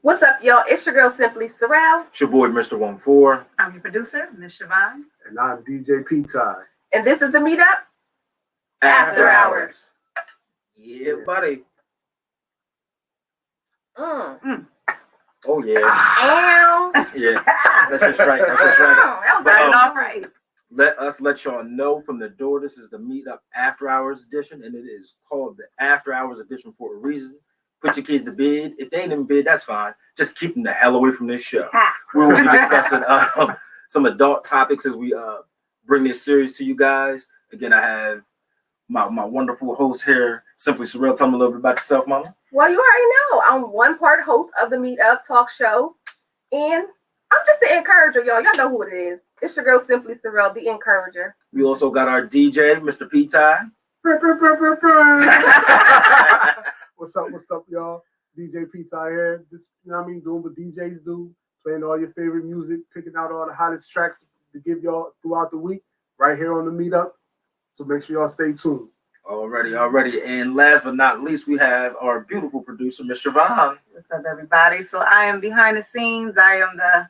What's up, y'all? It's your girl, Simply Sorrell. It's your boy, Mr. 14. I'm your producer, Miss Siobhan. And I'm DJ P-Tie. And this is the Meetup After Hours. Yeah, buddy. Mm. Oh, yeah. Ow. Yeah. That's just right. That's just right. That was Starting right. off right. Let y'all know from the door, this is the Meetup After Hours edition, and it is called the After Hours edition for a reason. Put your kids to bed. If they ain't in bed, that's fine. Just keep them the hell away from this show. We will be discussing some adult topics as we bring this series to you guys. Again, I have my wonderful host here, Simply Sorrell. Tell me a little bit about yourself, Mama. Well, you already know. I'm one part host of the Meetup Talk Show, and I'm just the encourager, y'all. Y'all know who it is. It's your girl, Simply Sorrell, the encourager. We also got our DJ, Mr. P-Tie. What's up, y'all? DJ P-Tie here. Just, you know what I mean, doing what DJs do, playing all your favorite music, picking out all the hottest tracks to give y'all throughout the week, right here on the Meetup. So make sure y'all stay tuned. Already. And last but not least, we have our beautiful producer, Miss Siobhan. What's up, everybody? So I am behind the scenes. I am I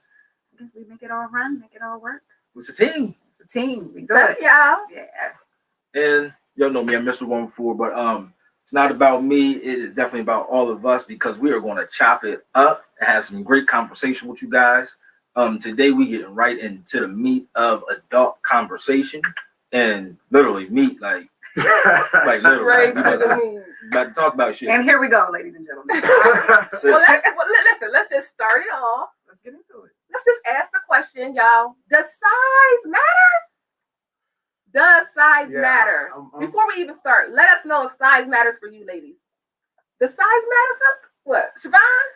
guess we make it all run, make it all work. It's a team. It's a team. We do That's it. y'all. Yeah. And y'all know me, I'm Mr. 14, but it's not about me. It is definitely about all of us because we are going to chop it up and have some great conversation with you guys. Today we getting right into the meat of adult conversation, and literally meat like literally. Right to the meat. About to talk about shit. And here we go, ladies and gentlemen. So Well, listen, let's just start it off. Let's get into it. Let's just ask the question, y'all. Does size matter? Does size matter? Before we even start, let us know if size matters for you, ladies. Does size matter for what? Siobhan?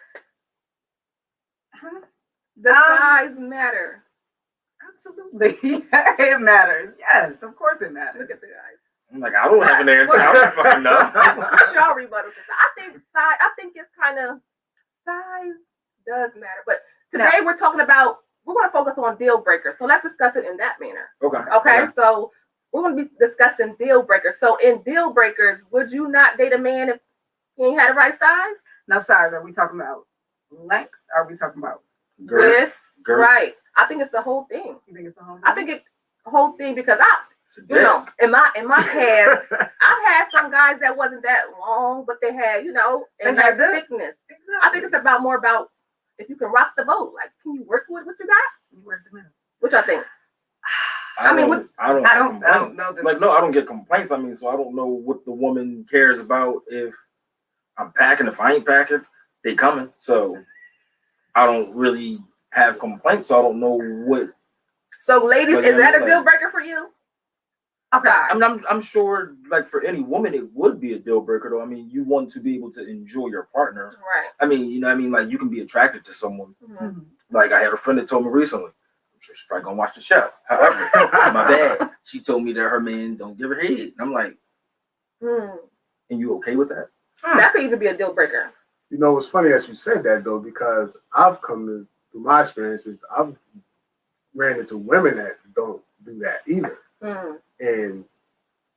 Does size matter? Absolutely. It matters. Yes, of course it matters. Look at the eyes. I'm like, I don't have an answer. I don't fucking know. What's y'all rebuttal? I think it's kind of size does matter. But today we're going to focus on deal breakers. So let's discuss it in that manner. Okay. So we're going to be discussing deal breakers. So in deal breakers, would you not date a man if he ain't had the right size? No size. Are we talking about length? Are we talking about Girth. Right. I think it's the whole thing. You think it's the whole thing? I think it's the whole thing because in my past, I've had some guys that wasn't that long, but they had, a nice thickness. Exactly. I think it's more about if you can rock the boat. Like, can you work with what you got? You work the middle. Which I think. I don't know. I don't get complaints. I mean, so I don't know what the woman cares about if I'm packing. If I ain't packing, they coming. So I don't really have complaints. So I don't know what. So, ladies, is that a deal breaker for you? Okay. I'm sure, like for any woman, it would be a deal breaker. Though I mean, you want to be able to enjoy your partner. Right. I mean, like you can be attracted to someone. Mm-hmm. Like I had a friend that told me recently. I'm sure she's probably gonna watch the show. However, my bad. She told me that her man don't give her head. And I'm like, and you okay with that? That could even be a deal breaker. You know, it's funny that you said that, though, because I've come through my experiences, I've ran into women that don't do that either. And,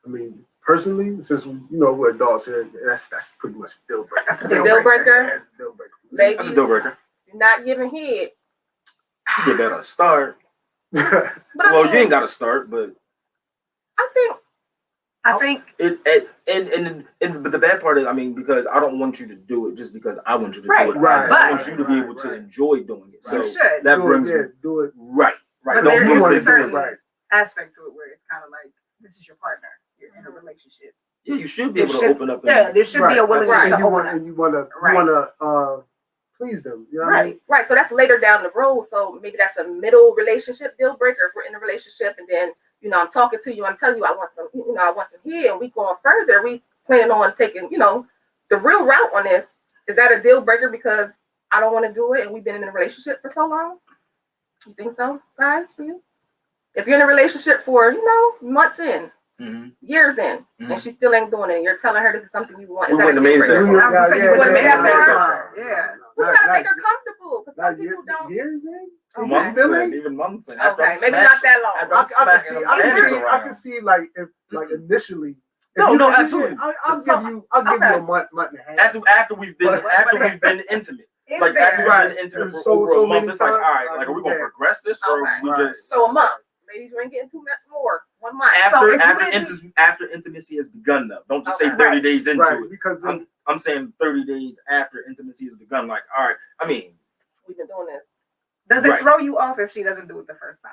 I mean, personally, since, we're adults here, that's pretty much a deal breaker. That's a deal breaker? That's a deal breaker. Ladies, That's a deal breaker. You're not giving head. You get better start. But Well, you ain't got to start, but I think it but the bad part is, I mean, because I don't want you to do it just because I want you to do it. Right. I want you to be able to enjoy doing it. So you should. that brings do it. Right. But Don't there do is a it. certain aspect to it where it's kind of like, this is your partner. You're in a relationship. Yeah, you should be able to open up. There should be a willingness to open up. And you want to please them. You know what I mean? Right. So that's later down the road. So maybe that's a middle relationship deal breaker. If we're in a relationship and then, I'm talking to you, I'm telling you I want some here, and we going further. We planning on taking, the real route on this. Is that a deal breaker because I don't want to do it and we've been in a relationship for so long? You think so, guys, for you? If you're in a relationship for, months in, years in, and she still ain't doing it, and you're telling her this is something you want, is that a deal breaker? You would have made that far. Yeah. We gotta make her comfortable, because some people don't. Years in? Months in, even months in. Okay, maybe not that long. I can see like if initially. No, absolutely. I'll give you a month and a half. After we've been intimate. Is like there? after Right. we've been into it for So over a month, many it's like, all times, right, like, like are we gonna yeah. progress this or Okay. we Right. just So a month. Ladies, you ain't getting too much more. 1 month. So after if you after didn't- after intimacy has begun though. Don't just say Okay. 30 days into Right, it. because then, I'm saying 30 days after intimacy has begun. Like, all right, I mean, We've been doing this. Does it Right. throw you off if she doesn't do it the first time?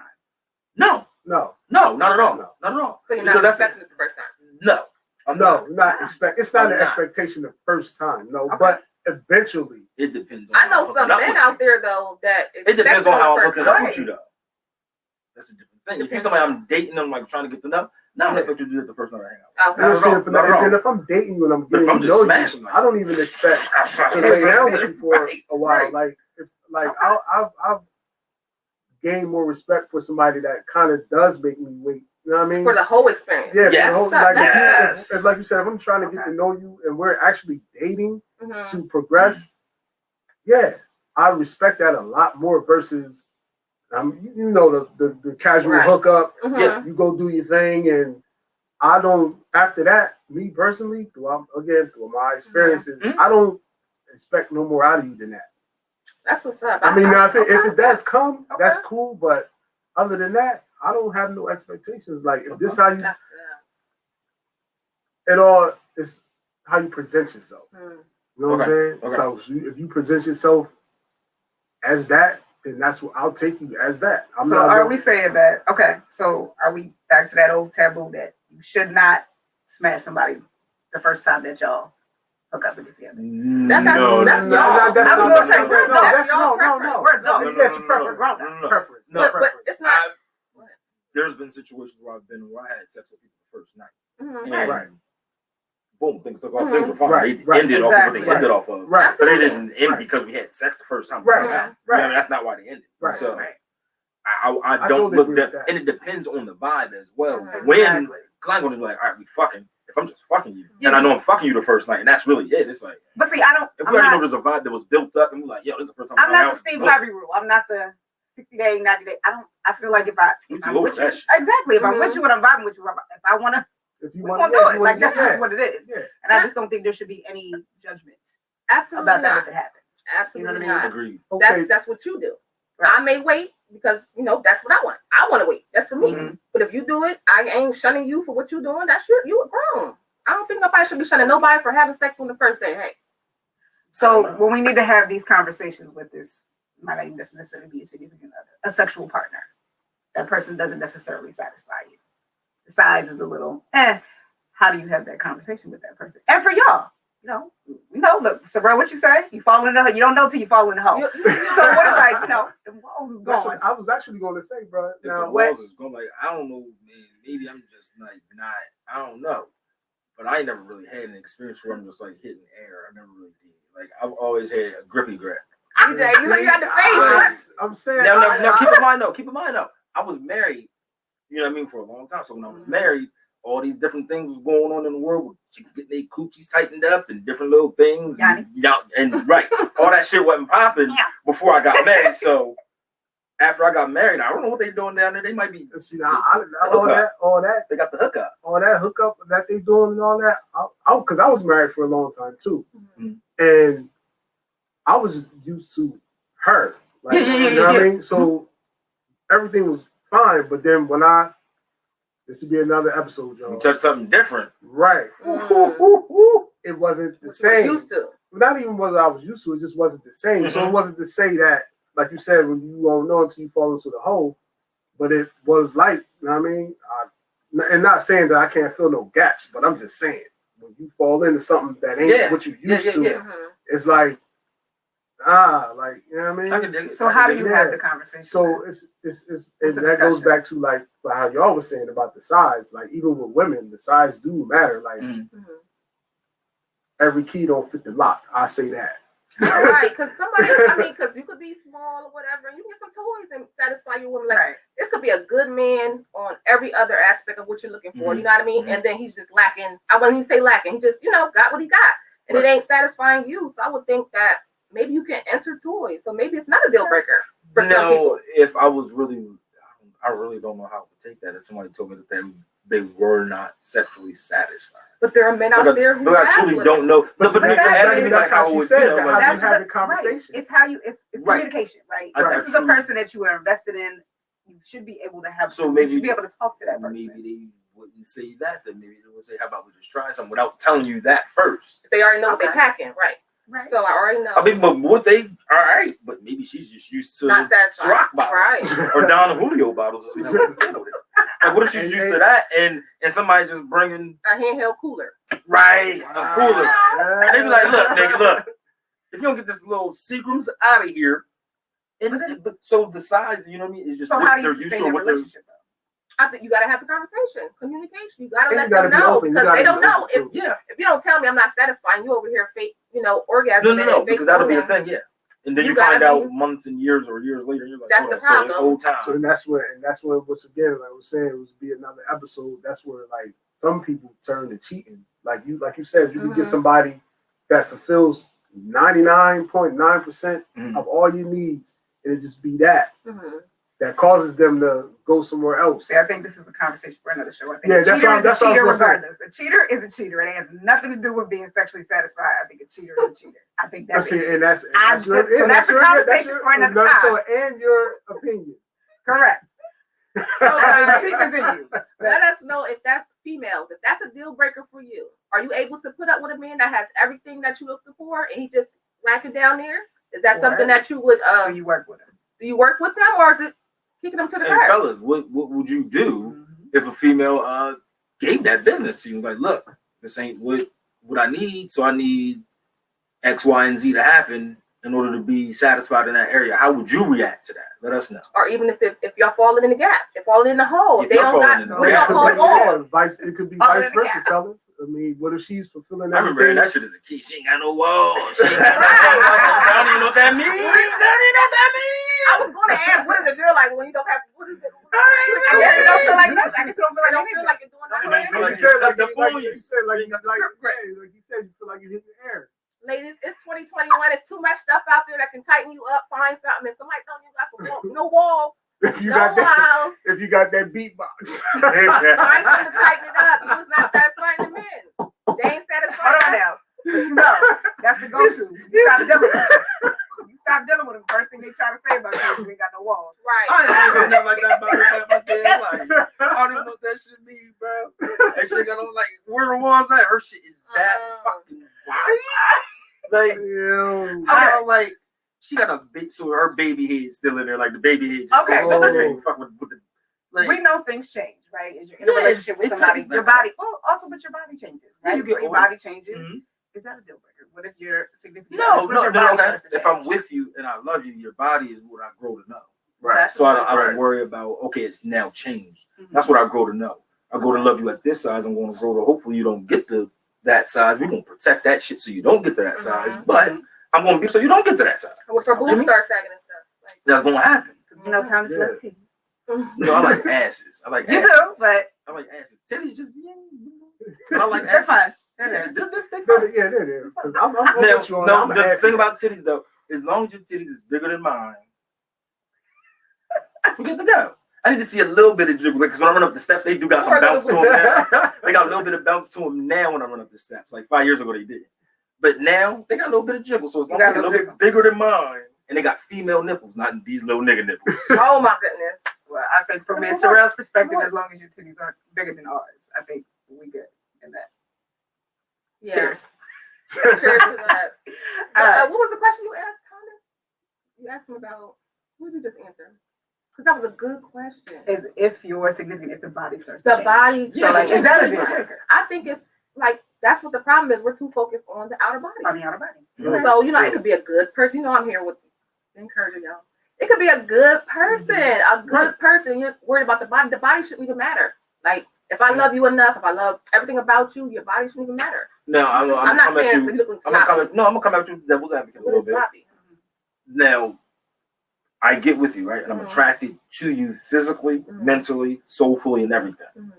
no, no, not at all. No. Not at all. So you're Because not that's expecting it the first time. no. I'm no, not. not expect. It's not I'm an not. expectation the first time. No, Okay. but eventually, It depends on I how know I'm some hooking up men with out you. there though that It depends on how I'm hooking up time. with you though. That's a different thing. If you're Depends somebody on- I'm dating, I'm like trying to get to know. No, I'm Yeah. not expecting you to do it the first time I hang out. Okay. you know what I'm Not at saying. all, For not that, at all. and then if I'm dating you and I'm But getting if I'm to just know smashing, you, like- I don't even expect to lay down with you for Right. a while. Right. Like, Okay. I've gained more respect for somebody that kind of does make me wait. You know what I mean? For the whole experience. Yeah, Yes. for the whole, That's like, yes. if, like you said, if I'm trying to get Okay. to know you and we're actually dating Mhm. to progress, yeah, I respect that a lot more versus, you know, the casual Right. hookup. Mhm. Yeah. You go do your thing, and I don't. After that, me personally, through my experiences, Mhm. I don't expect no more out of you than that. That's what's up. I mean, now if okay. it does come, Okay. that's cool. But other than that, I don't have no expectations. Like if this how you, That's, it all is how you present yourself. mm. You know what I'm saying? Okay. So if you present yourself as that, then that's what I'll take you as that. I'm So not are no- we saying that? Okay, so are we back to that old taboo that you should not smash somebody the first time that y'all hook up together? That's No, y'all. no, I was gonna say, we're no, adults. that's no, preference. We're adults. No, Yes, no, preference. no. Preference. No, But preference. it's not. There's been situations where I've been where I had sex with people the first night. Mhm. And Right. boom, things took off. Mhm. Things were fine. Right, They right, ended off of what exactly. they ended off of. Right. But they Absolutely. didn't end Right. because we had sex the first time. Right. You know Yeah. what I Right. mean? That's not why they ended. Right. So Right. I I don't totally look agree that, with that. and it depends on the vibe as well. Mhm. When Exactly. cause I ain't gonna be like, all right, we fucking. If I'm just fucking you, Yeah. and I know I'm fucking you the first night, and that's really it. It's like But see, I don't. if I'm we already not, know there's a vibe that was built up, and we're like, yo, this is the first time. I'm we hung not the out, Steve boom. Harvey rule. I'm not the 60-day, 90-day. I feel like if Me I'm too, over with you, that shit. exactly. If I'm with Mhm. you and I'm vibing with you, if I wanna, If you we want gonna yeah, do if it. you Like wanna- that's yeah, just what it is. yeah. And I just don't think there should be any judgment Absolutely about that not. if it happens. Absolutely You know what I mean? not. Agreed. Okay. That's what you do. Right. I may wait because that's what I want. I want to wait. That's for me. Mhm. But if you do it, I ain't shunning you for what you're doing. That's you a grown. I don't think nobody should be shunning nobody for having sex on the first day. Hey, So when we need to have these conversations with this, might not even necessarily be a significant other, a sexual partner, that person doesn't necessarily satisfy you. The size is a little, how do you have that conversation with that person? And for y'all, look, so bro, what you say? You fall in the hole. You don't know till you fall in the hole. you, So what if the walls is That's gone? what I was actually going to say, bro. If Now, the walls is going like, I don't know, man. Maybe I'm just like not. I don't know. But I ain't never really had an experience where I'm just like hitting air. I never really did. Like I've always had a grippy grip. DJ, you know you got the face. I'm saying. Now, keep in mind though. I was married. You know what I mean, for a long time. So when I was married, all these different things was going on in the world with chicks getting their coochies tightened up and different little things. And right, all that shit wasn't popping Yeah. before I got married. So after I got married, I don't know what they doing down there. They might be. See, all that They got the hookup. hookup that they doing and all that. Because I was married for a long time too, Mhm. and I was used to her. Like, Yeah. you know what I mean? So everything was fine, but then when this would be another episode, y'all. You touch something different. Right. Mm. It wasn't the What you were same. used to. Not even what I was used to. It just wasn't the same. So it Mhm. wasn't to say that, like you said, when you don't know until you fall into the hole. But it was like, you know what I mean? And not saying that I can't fill no gaps, but I'm just saying when you fall into something that ain't what you used to, Yeah. Mhm. it's like, you know what I mean? I can dig it. So how do you have the conversation? So it's What's and the that goes discussion? back to like how y'all was saying about the size. Like even with women, the size do matter. Like Mhm. Mhm. every key don't fit the lock. I say that. Right, because because you could be small or whatever, and you get some toys and satisfy your woman. Like Right. this could be a good man on every other aspect of what you're looking for. You know what I mean? Mhm. And then he's just lacking. I wouldn't even say lacking. He just got what he got, and it Right. ain't satisfying you. So I would think that maybe you can enter toys. So maybe it's not a deal breaker for some people. No, if I was really, I really don't know how to take that. If somebody told me that they were not sexually satisfied. But there are men out there who But I have truly women. don't know. No, but But that's how she said that. How do you That's have what- the conversation? It's how you. It's Right. communication, right? I- This is a person that you are invested in. You should be able to have. So you maybe- should be able to talk to that person. Maybe they wouldn't say that. Then maybe they would say, "How about we just try something?" Without telling you that first. They already know what they're Okay. packing, right? Right. So I already know. I mean, but what they all right, but maybe she's just used to Not satisfied. Ciroc bottles Right. or Don Julio bottles. As we know. Like, what if she's used to that and somebody just bringing A handheld cooler. right a cooler? Yeah. They be like, "Look, nigga, look. If you don't get this little Seagrams out of here." And but so the size, you know what I mean, is just So what how do you they're used sustain to, that what they're relationship though? I think you gotta have the conversation, communication. You gotta And let you gotta them be know open. You because gotta they be don't know open if to- yeah. you don't tell me I'm not satisfying you over here fake, orgasm. No, and fake because that'll be a women. thing, yeah. And then You you find gotta out months and years or years later, you're like, That's hold the on, so this problem. whole So time. that's when once again, like I was saying, it was be another episode. That's where like some people turn to cheating. Like you said, you can get Mhm. somebody that fulfills 99.9% Mhm. of all your needs, and it just be that Mhm. that causes them to go somewhere else. See, I think this is a conversation for another show. I think Yeah, a that's cheater what- is a that's what I cheater was gonna say. regardless. A cheater is a cheater. It has nothing to do with being sexually satisfied. I think a cheater is a cheater. I think that's That's it, it. and that's So your, that's a that's conversation your, for another time. and your opinion. Correct. I mean, cheat is in you. Let us know if that's females. If that's a deal breaker for you, are you able to put up with a man that has everything that you looking for and he just lacking down there? Is that something that you would So you work with him. do you work with them or is it kicking them to the And curb? fellas, what would you do if a female gave that business to you? Like, look, this ain't what I need, so I need X, Y, and Z to happen in order to be satisfied in that area. How would you react to that? Let us know. Or even if y'all falling in the gap, if falling in the hole, If they y'all don't falling in got the what gap. y'all call walls. It could be Oh, vice yeah. versa, fellas. I mean, what if she's fulfilling I remember hearing everything? that shit as a kid. She ain't got no walls. She ain't got no walls. I don't even know what that means. I don't even know what that means. I was gonna ask, what does it feel like when you don't have what is it? I guess it don't feel like nothing. I guess it don't feel I like don't feel anything. like you're doing It don't feel nothing. like You said like the you said like you said you feel like you hit the air. Ladies, it's 2021. It's too much stuff out there that can tighten you up. Find something. If somebody telling you got some no walls, If you no got that, walls, if you got that beatbox. find something to tighten it up. You was not satisfying the men. They ain't satisfying Hold on us. now. You know, that's the go-to. You stop dealing with them. You stop dealing with them. First thing they try to say about you is you ain't got no walls. Right. I ain't never seen nothing like that about my damn life. I don't even know what that shit means, bro. That shit got on like where the walls at? Her shit is that fucking white. Like, Ew. how like she got a big, so her baby head still in there, like the baby head just Okay, still so in there. listen. You fuck with the like. We know things change, right? As you're in a Yeah, relationship with it somebody, takes your that. body, well, also, but your body changes, Yeah, right? you get Your older. body changes. Mhm. Is that a deal breaker? What if you're significant? No, what no, if no, your body no. starts to If I'm change? with you and I love you, your body is what I grow to know. Right. So I don't Right. worry about, okay, it's now changed. Mhm. That's what I grow to know. I grow to love you at this size. I'm going to grow to hopefully you don't get to that size. We're going to protect that shit so you don't get to that size. Mhm. But I'm going to be so you don't get to that size. With her boobs start sagging and stuff. Like, That's going to happen. You know, time is Yeah. left. You know, I like asses. I like You asses. do, but I like asses. Titties just be but I like they're asses. fine. They're Yeah, there. they're fine. Yeah, they're there. 'Cause I'm Now, with you on no, that. the thing about titties though, as long as your titties is bigger than mine, we good to go. I need to see a little bit of jiggle because when I run up the steps, they do got some bounce to them now. They got a little bit of bounce to them now when I run up the steps. Like 5 years ago, they didn't. But now they got a little bit of jiggle, so it's You gonna got be a little bit bigger than mine. And they got female nipples, not these little nigga nipples. oh my goodness. Well, I think from Ms. Terrell's perspective, as long as your titties aren't bigger than ours, I think we good in that. Yeah. Cheers. Cheers to that. But, Uh, what was the question you asked, Thomas? You asked him about, what did you just answer? Because that was a good question. Is if your significant, if the body starts to The change. body. So, like, is that a deal change. breaker? I think it's like, that's what the problem is. We're too focused on the outer body. On the outer body. Mhm. So, it could be a good person. I'm here with encouraging y'all. It could be a good person, a good person. You're worried about the body. The body shouldn't even matter. Like, if I love you enough, if I love everything about you, your body shouldn't even matter. No, I'm not coming at saying you. you looking I'm gonna sloppy. come at you devil's advocate a But little it's bit. sloppy. Now, I get with you, right? And I'm Mhm. attracted to you physically, Mhm. mentally, soulfully, and everything. Mhm.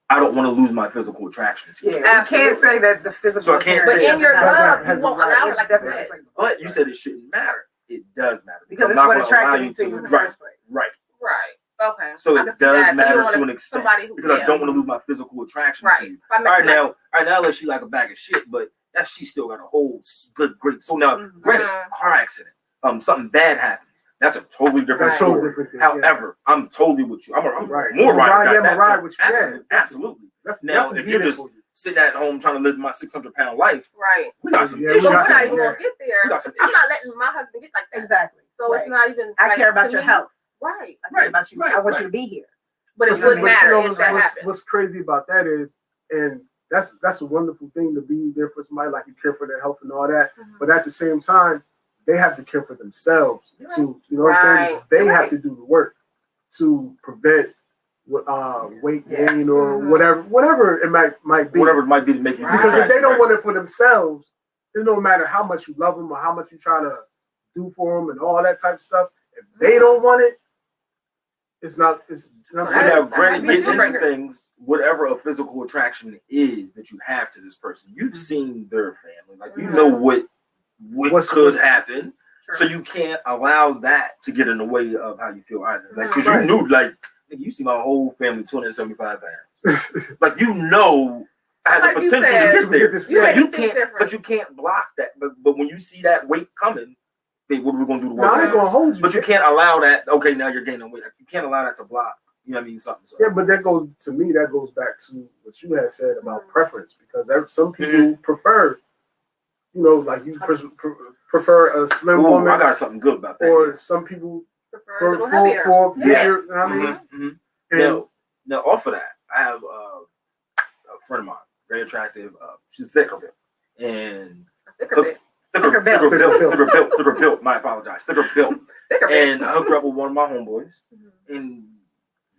I don't want to lose my physical attraction to you. Yeah, we Absolutely. can't say that the physical. So I can't appearance say But in it your doesn't love, matter. you won't allow it, like I definitely said. plays a role. But you said it shouldn't matter. It does matter. Because I'm it's not what gonna allow attracted me to you in the Right, first place. right. Right. Okay. So I it can see does that. So you matter want to an extent somebody who, because I yeah. don't want to lose my physical attraction Right. to you. If I met you All right now, let she like a bag of shit, but that she still got a whole good, great. So now, Mhm. granted, car accident, something bad happens. That's a totally different Right. Totally story. different thing, yeah. However, I'm totally with you. I'm Right. more I'm right. I'm a ride with you. Absolutely, Yeah, absolutely. That's Now, definitely if you're be there just for you. sitting at home trying to live my 600-pound life, Right. we got some Yeah, we issues. But we're got not some- even yeah. gonna get there. We got some I'm issues. not letting my husband get like that. Exactly. So it's Right. not even. I like, care about to your me- health. Right. I care about you. right, I want right. you to be here. But it But wouldn't matter you know, if that happened. what's crazy about that is, and that's a wonderful thing to be there for somebody, like you care for their health and all that. Mhm. But at the same time, they have to care for themselves You're too. You know what I'm saying? Right. Because they You're have right. to do the work to prevent weight Yeah. gain or Mhm. whatever it might be. Whatever it might be to make you Right. Because if they don't right. want it for themselves, it don't matter how much you love them or how much you try to do for them and all that type of stuff. If they don't want it, it's not. It's not. So So that now, is- that granted, might be a get deal into breaker. things, whatever a physical attraction is that you have to this person. You've seen their family, like you Mhm. know what What's- could what's- happen. Sure. So you can't allow that to get in the way of how you feel either. Like, because Right. you knew, like, nigga, you see my whole family 275 pounds. Like, you know, I had Like the you potential said, to get there. you So said you you think can't, different. but you can't block that. But when you see that weight coming, babe, what are we gonna do to No, I work ain't on gonna this? hold you. But you can't allow that. Okay, now you're gaining weight. Like, you can't allow that to block. You know what I mean? Something. So. Yeah, but that goes to me. That goes back to what you had said about Mhm. preference, because some people Mm-hmm. prefer, you know, like you prefer a slim Ooh, woman, I got something good about that. or some people Prefer a for little heavier. for Yeah. figure. You know what I mean, Mhm, mhm. and Now, off of that, I have a friend of mine, very attractive. She's thicker bit, and Thicker bit. Thicker built. thicker built. My apologize, thicker built. Thicker bit. And I hooked her up with one of my homeboys, Mhm. and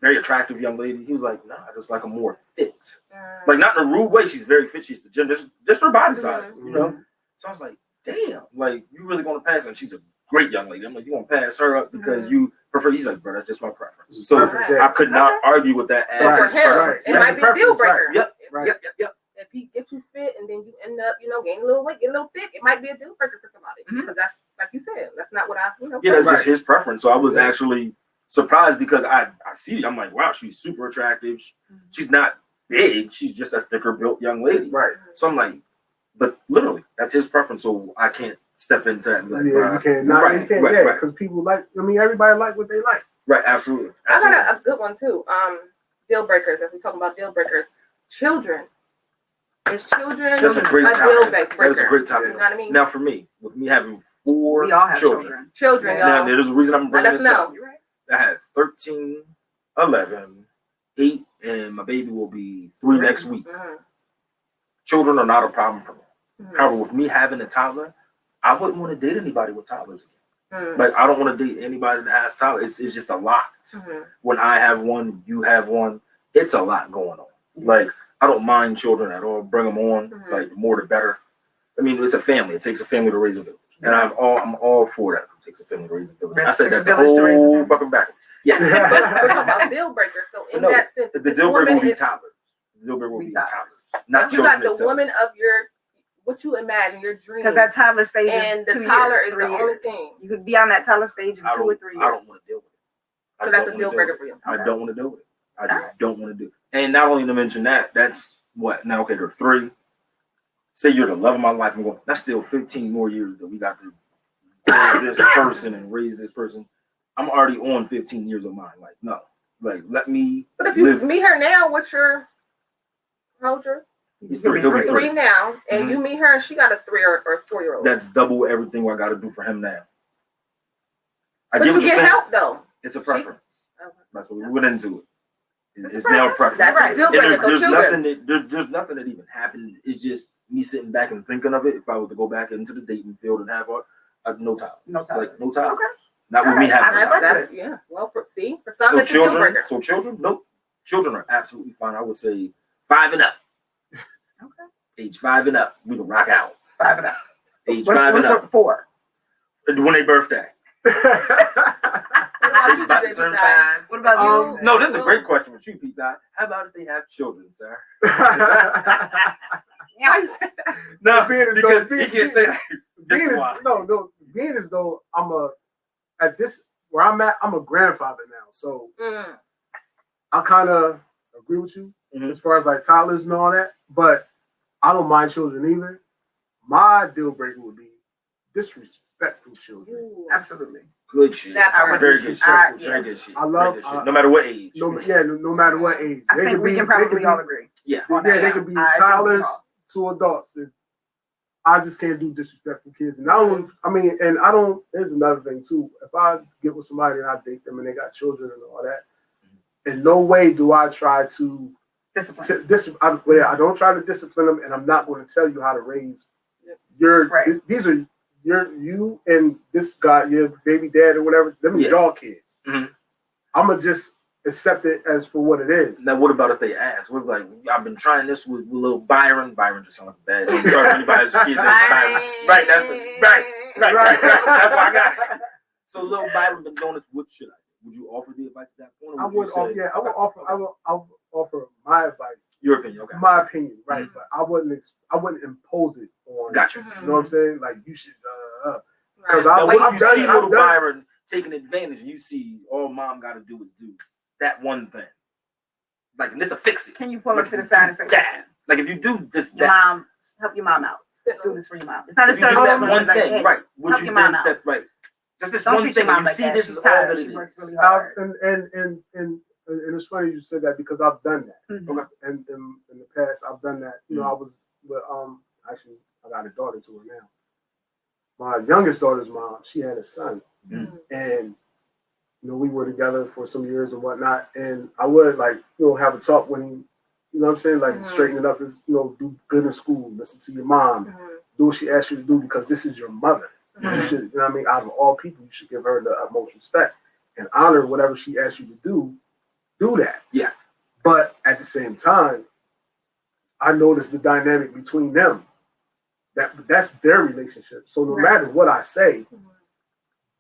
very attractive young lady. He was like, "Nah, I just like a more fit, Mm. like not in a rude way. She's very fit. She's the gym, just her body size, Mhm. you know." So I was like, "Damn, like you really gonna pass?" And she's a great young lady. I'm like, "You gonna pass her up because Mhm. you prefer?" He's like, "Bro, that's just my preference." So Perfect, Right. yeah. I could not argue with that. So as for his him, preference. it Yep. might be a deal breaker. Right. Yep. If, Right. Yep. if he gets you fit and then you end up, gaining a little weight, getting a little thick, it might be a deal breaker for somebody. Mhm. Because that's, like you said, that's not what I, Yeah, that's Right. just his preference. So I was Yeah. actually surprised because I see. I'm like, wow, she's super attractive. She's not big. She's just a thicker built young lady. right, So I'm like, but literally, that's his preference. So I can't step into that. And be like, yeah, "Bruh." you can't, not, right, you can't, right, yeah, right, because people like. I mean, everybody like what they like. right, absolutely. I absolutely. got a good one too. Deal breakers, as we talking about deal breakers. Children. Is children That's a great deal topic. breaker? That is a great You topic. know what I mean? Now, for me, with me having 4 We all have children. children. Children, Yeah. Now, y'all. there's a reason I'm Let bringing us this up. know. You're right. I had 13, 11, 8, and my baby will be 3 next week. Mhm. Children are not a problem for me. Mhm. However, with me having a toddler, I wouldn't want to date anybody with toddlers. Mhm. Like, I don't want to date anybody that has toddlers. It's just a lot. Mhm. When I have one, you have one, it's a lot going on. Like, I don't mind children at all. Bring them on. Mhm. Like, the more the better. I mean, it's a family. It takes a family to raise a village. And I'm all for that. It takes a family to raise a village. I said that the Village to raise a whole village. fucking backwards. Yes. But we're talking about deal breakers. So in No, that sense, The if this deal breaker woman will be is, toddlers. The deal breaker will be Be toddlers. toddlers. Not if you got children the itself. woman of what you imagine, your dream, Because that toddler stage and is the 2 toddler years, is 3 the years. only thing. You could be on that toddler stage in I 2 or don't, 3 I years. don't want to deal with it. I So that's don't a deal wanna breaker with for you. it. I Okay. don't want to deal with it. I just Alright. don't want to do it. And not only to mention that, that's what now. Okay, they're 3. Say you're the love of my life. I'm going. That's still 15 more years that we got to grow this person and raise this person. I'm already on 15 years of mine. Like, no, like let me. But if you live. meet her now, what's your how old you're? He's 3. He'll be 3. 3 now, and Mhm. you meet her and she got a 3 or 4-year-old. That's double everything I got to do for him now. I But get you what you're get saying. help though. It's a preference. Okay. That's what we went into it. It's It's a now a preference. preference. That's a deal And breaker. there's, So there's children. nothing that there's nothing that even happened. It's just me sitting back and thinking of it. If I was to go back into the dating field and have no time, No toddlers. like no time, Okay. not with me Alright, having I time. respect That's yeah. Well, for some, So it's a deal children, breaker. nope. Children are absolutely fine. I would say 5 and up. Okay. Age 5 and up, we can rock out. 5 and up. Age What 5 and up, 4? when they birthday. What about you, About to DJ turn Design? 5. What about you? No, this is a great question with you, Pizza. How about if they have children, sir? Yeah. No, Being as because though- you can't say that. being This as, why. no, being as though I'm at this where I'm at, I'm a grandfather now, so Mm. I kind of agree with you Mhm. as far as like toddlers and all that, but I don't mind children either. My deal breaker would be disrespectful children. Ooh. Absolutely. Good shit. That part. Very good shit. Disrespectful Very yeah. good shit. I love- Very good shit. No matter what age. No matter what age. I think we can probably all agree. Yeah. on Yeah, that. they could be I agree with toddlers y'all. to adults. I just can't do disrespectful kids. And I don't, here's another thing too. If I get with somebody and I date them and they got children and all that, in no way do I try to Discipline. I don't try to discipline them, and I'm not going to tell you how to raise your. Right. These are you and this guy, your baby dad or whatever. Them is Yeah. y'all kids. Mhm. I'm gonna just accept it as for what it is. Now, what about if they ask? We're like, I've been trying this with little Byron. Byron just sounds like a bad name. Sorry for anybody's kids. Byron. Right, that's right. That's why I got it. So, little Byron been doing this. What should I do? Would you offer the advice at that point? Or I would, you say, I would offer. I would offer my advice, your opinion. Okay. my opinion, right? Mhm. But I wouldn't impose it on. Gotcha. You know what I'm saying? Like you should, because Right. Now, I've what if you done see it, little I've done it. Byron taking advantage and you see all mom got to do is do that one thing? Like, and this will fix it. Can you pull up to the side and say, that? listen, Like, if you do this, your that, mom, help your mom out. Do this for your mom. It's not if you do necessarily that one like, thing, hey, right? Would help you your then mom out. step right? Just this Don't one treat thing, your mom and you like see that. this She's is all tired. that She it works is. really hard. And it's funny you said that because I've done that. Mhm. Okay. And in the past, I've done that. You know, I was with actually I got a daughter to her now. My youngest daughter's mom, she had a son, Mhm. and we were together for some years and whatnot. And I would have a talk when he, you know what I'm saying, like Mhm. straighten it up, do good in school, listen to your mom, Mhm. do what she asks you to do because this is your mother. You Mhm. should, you know what I mean? Out of all people, you should give her the utmost respect and honor whatever she asks you to do that. Yeah. But at the same time, I noticed the dynamic between them. That's their relationship. So no Right. matter what I say, Mhm.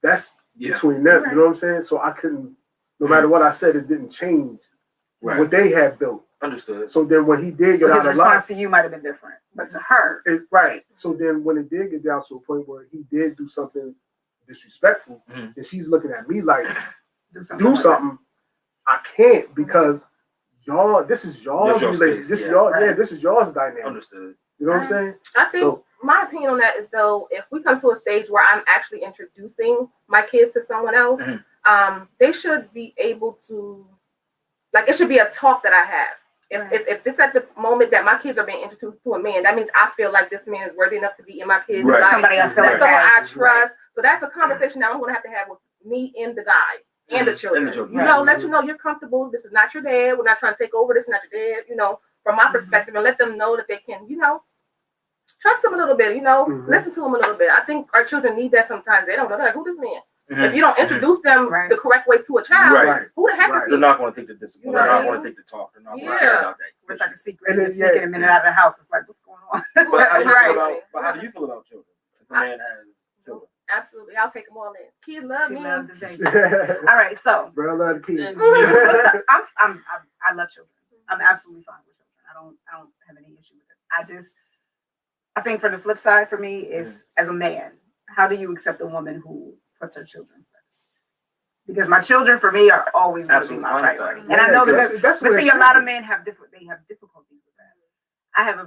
that's Yeah. between them. Right. You know what I'm saying? So I couldn't, no matter what I said, it didn't change Right. what they had built. Understood. So then when he did So get his out of line, response to you might have been different, but to her, right. So then when it did get down to a point where he did do something disrespectful, Mhm. and she's looking at me like, do something. do something. I can't because y'all. This is y'all's This your relationship. space, This yeah. is y'all. Right. Yeah, this is y'all's dynamic. Understood. You know what I'm saying? I think So- my opinion on that is though, if we come to a stage where I'm actually introducing my kids to someone else, Mhm. They should be able to, like, it should be a talk that I have. Right. If it's at the moment that my kids are being introduced to a man, that means I feel like this man is worthy enough to be in my kids' Right. life. Somebody I feel That's like someone I has- trust. So that's a conversation that I'm going to have with me and the guy and the Mhm. children. And the children. You know, Right. let you know you're comfortable. This is not your dad. We're not trying to take over. This is not your dad. You know, from my Mhm. perspective, and let them know that they can, trust them a little bit. Mhm. Listen to them a little bit. I think our children need that sometimes. They don't know. They're like, who this man? Mhm. If you don't introduce them Right. the correct way to a child, Right. who the heck Right. is They're he? not going to take the discipline. You know They're what not I going to mean? take the talk. They're not going Yeah. to care about that. It's like a secret. And You're then, sneaking him in and out of the house. It's like, what's going on? But how do you Right. feel about? But how do you feel about children? If a man has children. Absolutely. I'll take them all in. Kids love She me. loved the baby. All right, so Bro, I love the kids. I love children. I'm absolutely fine with children. I don't have any issue with it. I think for the flip side for me is as a man, how do you accept a woman who puts her children first? Because my children for me are always going to be Absolutely my fine with priority. that. And I know Yeah, that, that's but what it see, a should lot of be. men have difficulties with that. I have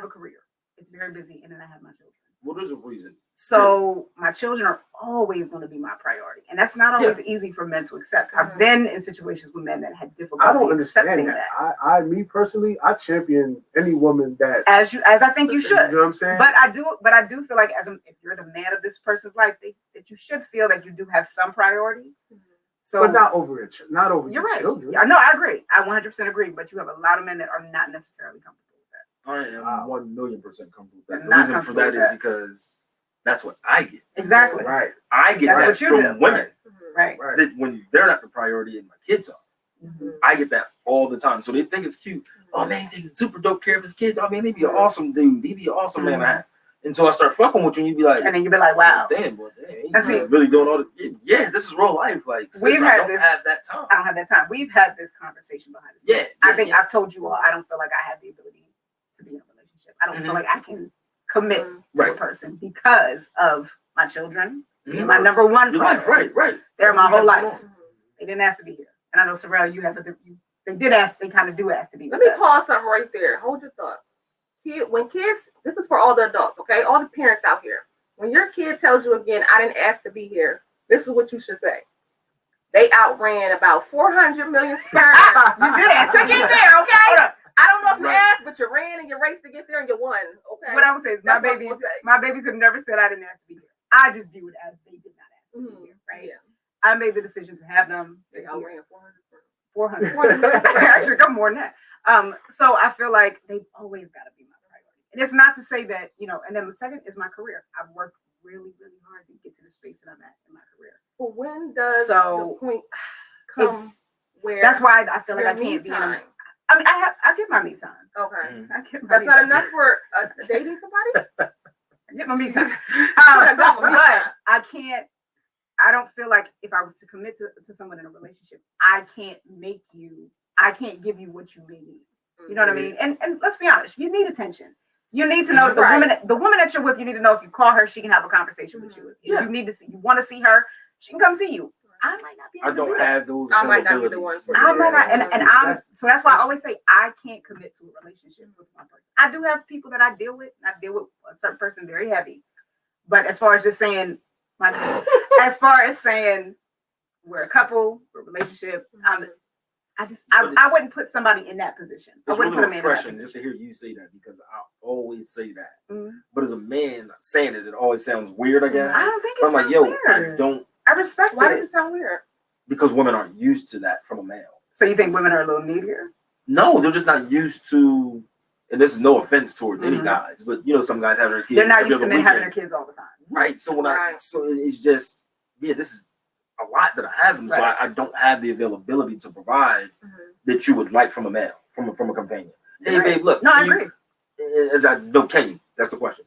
a career. It's very busy, and then I have my children. Well, there's a reason. So my children are always going to be my priority, and that's not always easy for men to accept. I've been in situations with men that had difficulty I don't understand accepting that. that. Me personally, I champion any woman that. As I think you You should. know what I'm saying? But I do feel like if you're the man of this person's life, that you should feel that you do have some priority. So but not over it. Not over you're your right. children. Yeah, no, I agree. I 100% agree. But you have a lot of men that are not necessarily comfortable with that. I am Wow. 1,000,000% comfortable with that. The Not reason for comfortable that with is that. because that's what I get. Exactly. Right. I get That's that what you from do. women. Right. Right. That when they're not the priority and my kids are. Mhm. I get that all the time. So they think it's cute. Oh man, he takes super dope care of his kids. Oh man, he'd be an Mhm. awesome dude. He'd be an awesome man. Mhm. Until I start fucking with you, and you'd be like, And then you'd be like, wow. damn, boy, damn, That's you it. really doing all the yeah, this is real life. Like, sis, We've I had don't this- have that time. I don't have that time. We've had this conversation behind the scenes. Yeah, I yeah, think yeah. I've told you all, I don't feel like I have the ability to be in a relationship. I don't feel Mhm. like I can commit Mhm. to a Right. person because of my children They're my number one Your life, priority. right. They're my whole life. Mhm. They didn't ask to be here. And I know, Sorrel, you have they did ask, they kind of do ask to be Let with me us. pause something right there. Hold your thought. When kids, this is for all the adults, okay? All the parents out here. When your kid tells you again, I didn't ask to be here, this is what you should say. They outran about 400 million sperms. You did ask to to be get here. there, okay? Hold up. I don't know if you Right. asked, but you ran and you raced to get there and you won, okay? What I would say is That's what I'm gonna say. my babies have never said I didn't ask to be here. I just view it as they did not ask to be here, right? Yeah. I made the decision to have them. They outran 400 sperms. 400. Actually, come more than that. So I feel like they've always got to be my priority. And it's not to say that, and then the second is my career. I've worked really, really hard to get to the space that I'm at in my career. Well, when does So, the point come It's where that's why I feel like your I can't be in time? I mean, I get my me time. Okay. I get my That's me not time. enough for dating somebody? I get my me time. I got my me But time. I don't feel like if I was to commit to someone in a relationship, I can't give you what you may need. You know what I mean? And let's be honest, you need attention. You need to know Right. the woman that you're with, you need to know if you call her, she can have a conversation with you. If Yeah. you want to see her, she can come see you. I might not be able I to do don't that. have those. I might not be the one abilities. for I might not, and That's- so that's why I always say I can't commit to a relationship with one person. I do have people that I deal with, and I deal with a certain person very heavy. But as far as just saying, as far as saying we're a couple, we're a relationship, I wouldn't put somebody in that position. I It's wouldn't really put them in that refreshing just position. to hear you say that because I always say that. Mhm. But as a man saying it always sounds weird, I guess. I don't think it But I'm like, sounds yo, weird. I don't, I respect Why it. does it sound weird? because women aren't used to that from a male. So you think women are a little needier? No, they're just not used to, and this is no offense towards any Mhm. guys, but some guys have their kids. They're not every used to other men having their weekend. kids all the time. Right. So Right. it's just, this is a lot that I have, and so Right. I don't have the availability to provide that you would like from a male, from a companion. Hey, Right. babe, look. No, I you- agree. No, can you? That's the question.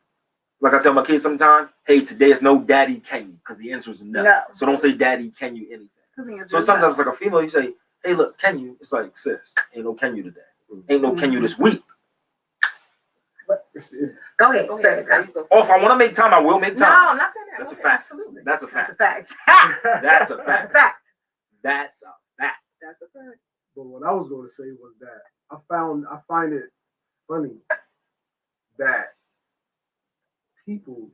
Like I tell my kids sometimes, hey, today is no daddy, can you? Because the answer is no. No. So don't say daddy, can you anything. 'Cause the answer So is sometimes no. like a female, you say, hey, look, can you? It's like, sis, ain't no can you today. Ain't no can you this week. Go ahead. Go Say ahead. it. There you go. Oh, if I want to make time, I will make No, time. I'm not saying that. That's a Okay, fact. Absolutely. That's a That's a fact. fact. That's a That's a fact. fact. That's a fact. That's a fact. But what I was going to say was that I find it funny that people,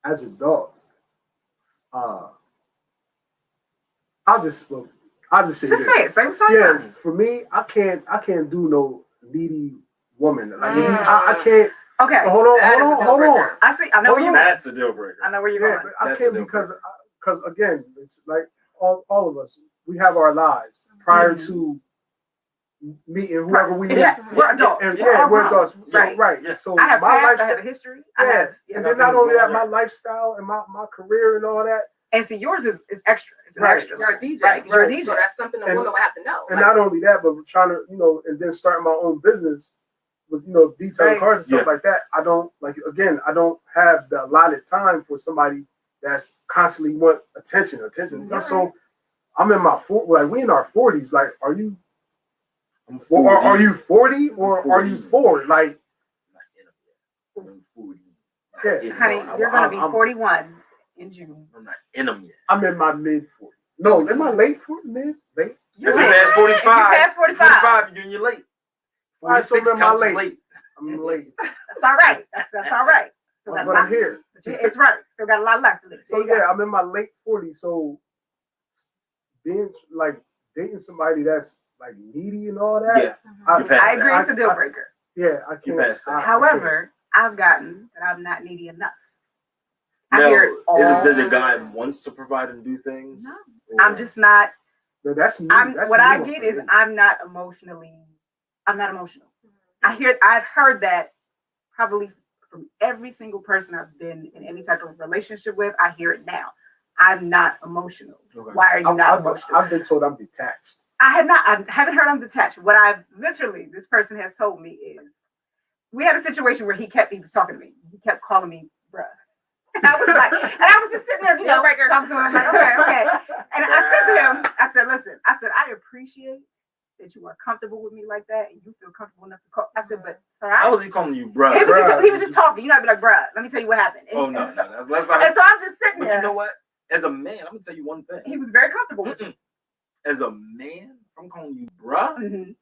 as adults, I'll just say Just this. say it. Say what's on your Yes, mind. for me, I can't do no needy woman. Like Mm. I can't. Okay. Hold on, That is a hold deal on. breaker. I see. I know where you're going. That's a deal breaker. I know where you're Yeah, going. but I That's can't a deal because again, it's like all of us. We have our lives prior Mhm. to meeting whoever we meet. Yeah, we're adults. And We're all we're grown. adults. So, Right. right. Yeah. So I have my past. I lifestyle. have a history. Yeah. I have. And then not only that, my lifestyle and my career and all that. And see, yours is extra. It's an Right. extra. You're a DJ. Right, 'cause you're a Right. DJ. So that's something a And- woman would have to know. And Like, not only that, but trying to, and then starting my own business with, detailing Right. cars and stuff Yeah. like that. I don't I don't have the allotted time for somebody that's constantly want attention. Right. So I'm in my we in our 40s. Like, are you, I'm or 40. are you 40 or I'm are you 40. 4? Like, I'm 40. Yeah. Honey, you're going to be I'm- 41 in June. I'm not in them yet. I'm in my mid 40s. No, in my late 40s, late. You're If you late. pass 45, You passed 45. you're late. All right, so 46 I'm in my counts as late. late. I'm late. That's all right. That's all right. Still got a But I'm lot- here. It's right. Still got a lot left to live. So yeah, I'm in my late 40s. So being like dating somebody that's like needy and all that. Yeah. I, You passed I agree. that. It's a deal breaker. Yeah, I You can't. passed that. I can't. However, I've gotten that I'm not needy enough. I Now, hear it all. is it that the guy wants to provide and do things? No, Or- I'm just not. No, that's new. That's What I new get for is me. I'm not emotional. I've heard that probably from every single person I've been in any type of relationship with. I hear it now. I'm not emotional. Okay. Why are you not emotional? I've been told I'm detached. I haven't heard I'm detached. What this person has told me is, we had a situation where he was talking to me. He kept calling me bruh. And I was just sitting there, Deal breaker. talking to him. I'm like, okay. And I said to him, listen, I appreciate that you are comfortable with me like that and you feel comfortable enough to call. I said, but sir, How was he calling you, bro? he was just talking. You know, I'd be like, bruh, let me tell you what happened. And Oh he- no, and so, that's not. and so I'm just sitting But there. you know what? As a man, I'm gonna tell you one thing. He was very comfortable with me. As a man, I'm calling you, bruh. Mhm.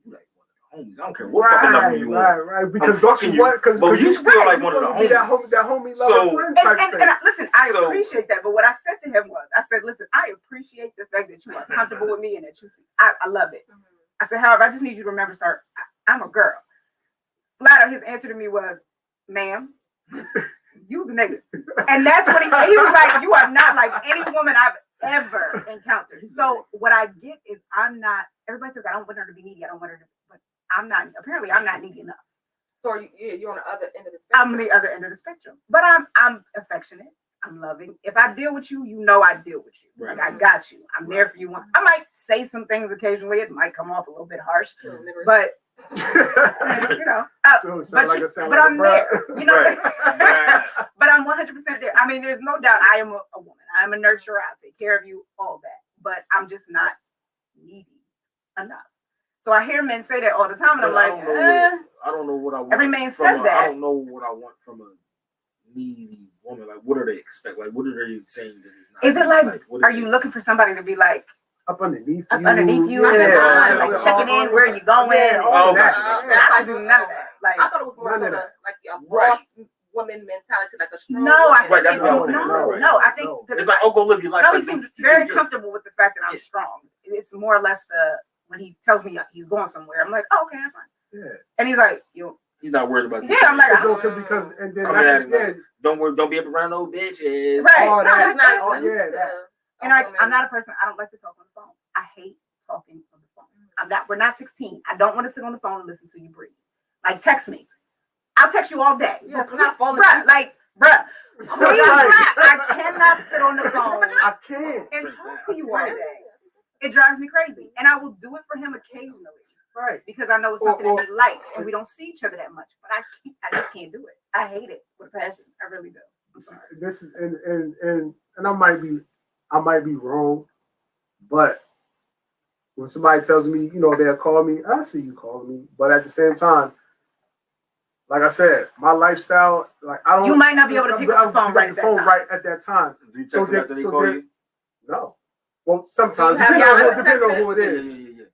You like one of the homies. I don't care what fucking number you want. Right. Because I'm fucking you, because but you still right, like you one of the wanna be that homies. homie So- lover friend type thing. And listen, I So- appreciate that. But what I said to him was, I said, listen, I appreciate the fact that you are comfortable with me and that you see, I love it. I said, however, I just need you to remember, sir, I'm a girl. Flat out, his answer to me was, ma'am, you was a nigga. And that's what he was like, you are not like any woman I've ever encountered. So what I get is I'm not, everybody says I don't want her to be needy. I don't want her to, but I'm not, apparently I'm not needy enough. So you're on the other end of the I'm spectrum. the other end of the spectrum. But I'm affectionate. I'm loving. If I deal with you, you know I deal with you. Right. Like I got you. I'm there for you. I might say some things occasionally. It might come off a little bit harsh, Too, nigga. but you know. So it But, sound like you- it sound but like I'm a there. bruh. You know. Right. But I'm 100% there. I mean, there's no doubt I am a woman. I am a nurturer. I'll take care of you, all that. But I'm just not needy enough. So I hear men say that all the time, and I'm But like, eh. I don't know what I want. Every man from says a- that. I don't know what I want from a needy woman. Like, what do they expect? Like, what are they saying that is not? Is it like, what are is you it? looking for somebody to be like, Up underneath up you. underneath you, Yeah, like yeah, checking in where you going? Yeah, all Oh, that. gotcha, I don't do none of that. Like, I thought it was more None so of the, that. like a Right. boss woman mentality, like a strong no, I woman. Right, that's it's, what I was thinking. no, Right. no. I think No. the- It's like, oh, go live your life. no, like, he seems you very do comfortable with the fact that I'm Yeah. strong. It's more or less when he tells me he's going somewhere. I'm like, oh, okay, I'm fine. Yeah. And he's like, you. He's not worried about Yeah, I'm like, It's okay because and then I'm that's mad at yeah, him. Don't be up around no bitches. Right. all No, that. he's not Oh, used yeah, to that. a And woman. I'm not a person. I don't like to talk on the phone. I hate talking on the phone. I'm not. We're not 16. I don't want to sit on the phone and listen to you breathe. Like text me. I'll text you all day. Yes, we're not falling bruh. asleep. Like, bruh. Please, Right. I cannot sit on the phone I can't. and talk to you all day. It drives me crazy, and I will do it for him occasionally Right. because I know it's something that he likes, and we don't see each other that much. But I just can't do it. I hate it with a passion. I really do. I'm sorry. This is and I might be wrong, but when somebody tells me, they'll call me, I see you calling me. But at the same time, like I said, my lifestyle, like I don't You might not be able to pick up the phone right at that time. right at that time. Do you text So him after they so call there- you? No. Well, sometimes Do you have depending on who it Yeah, is. yeah.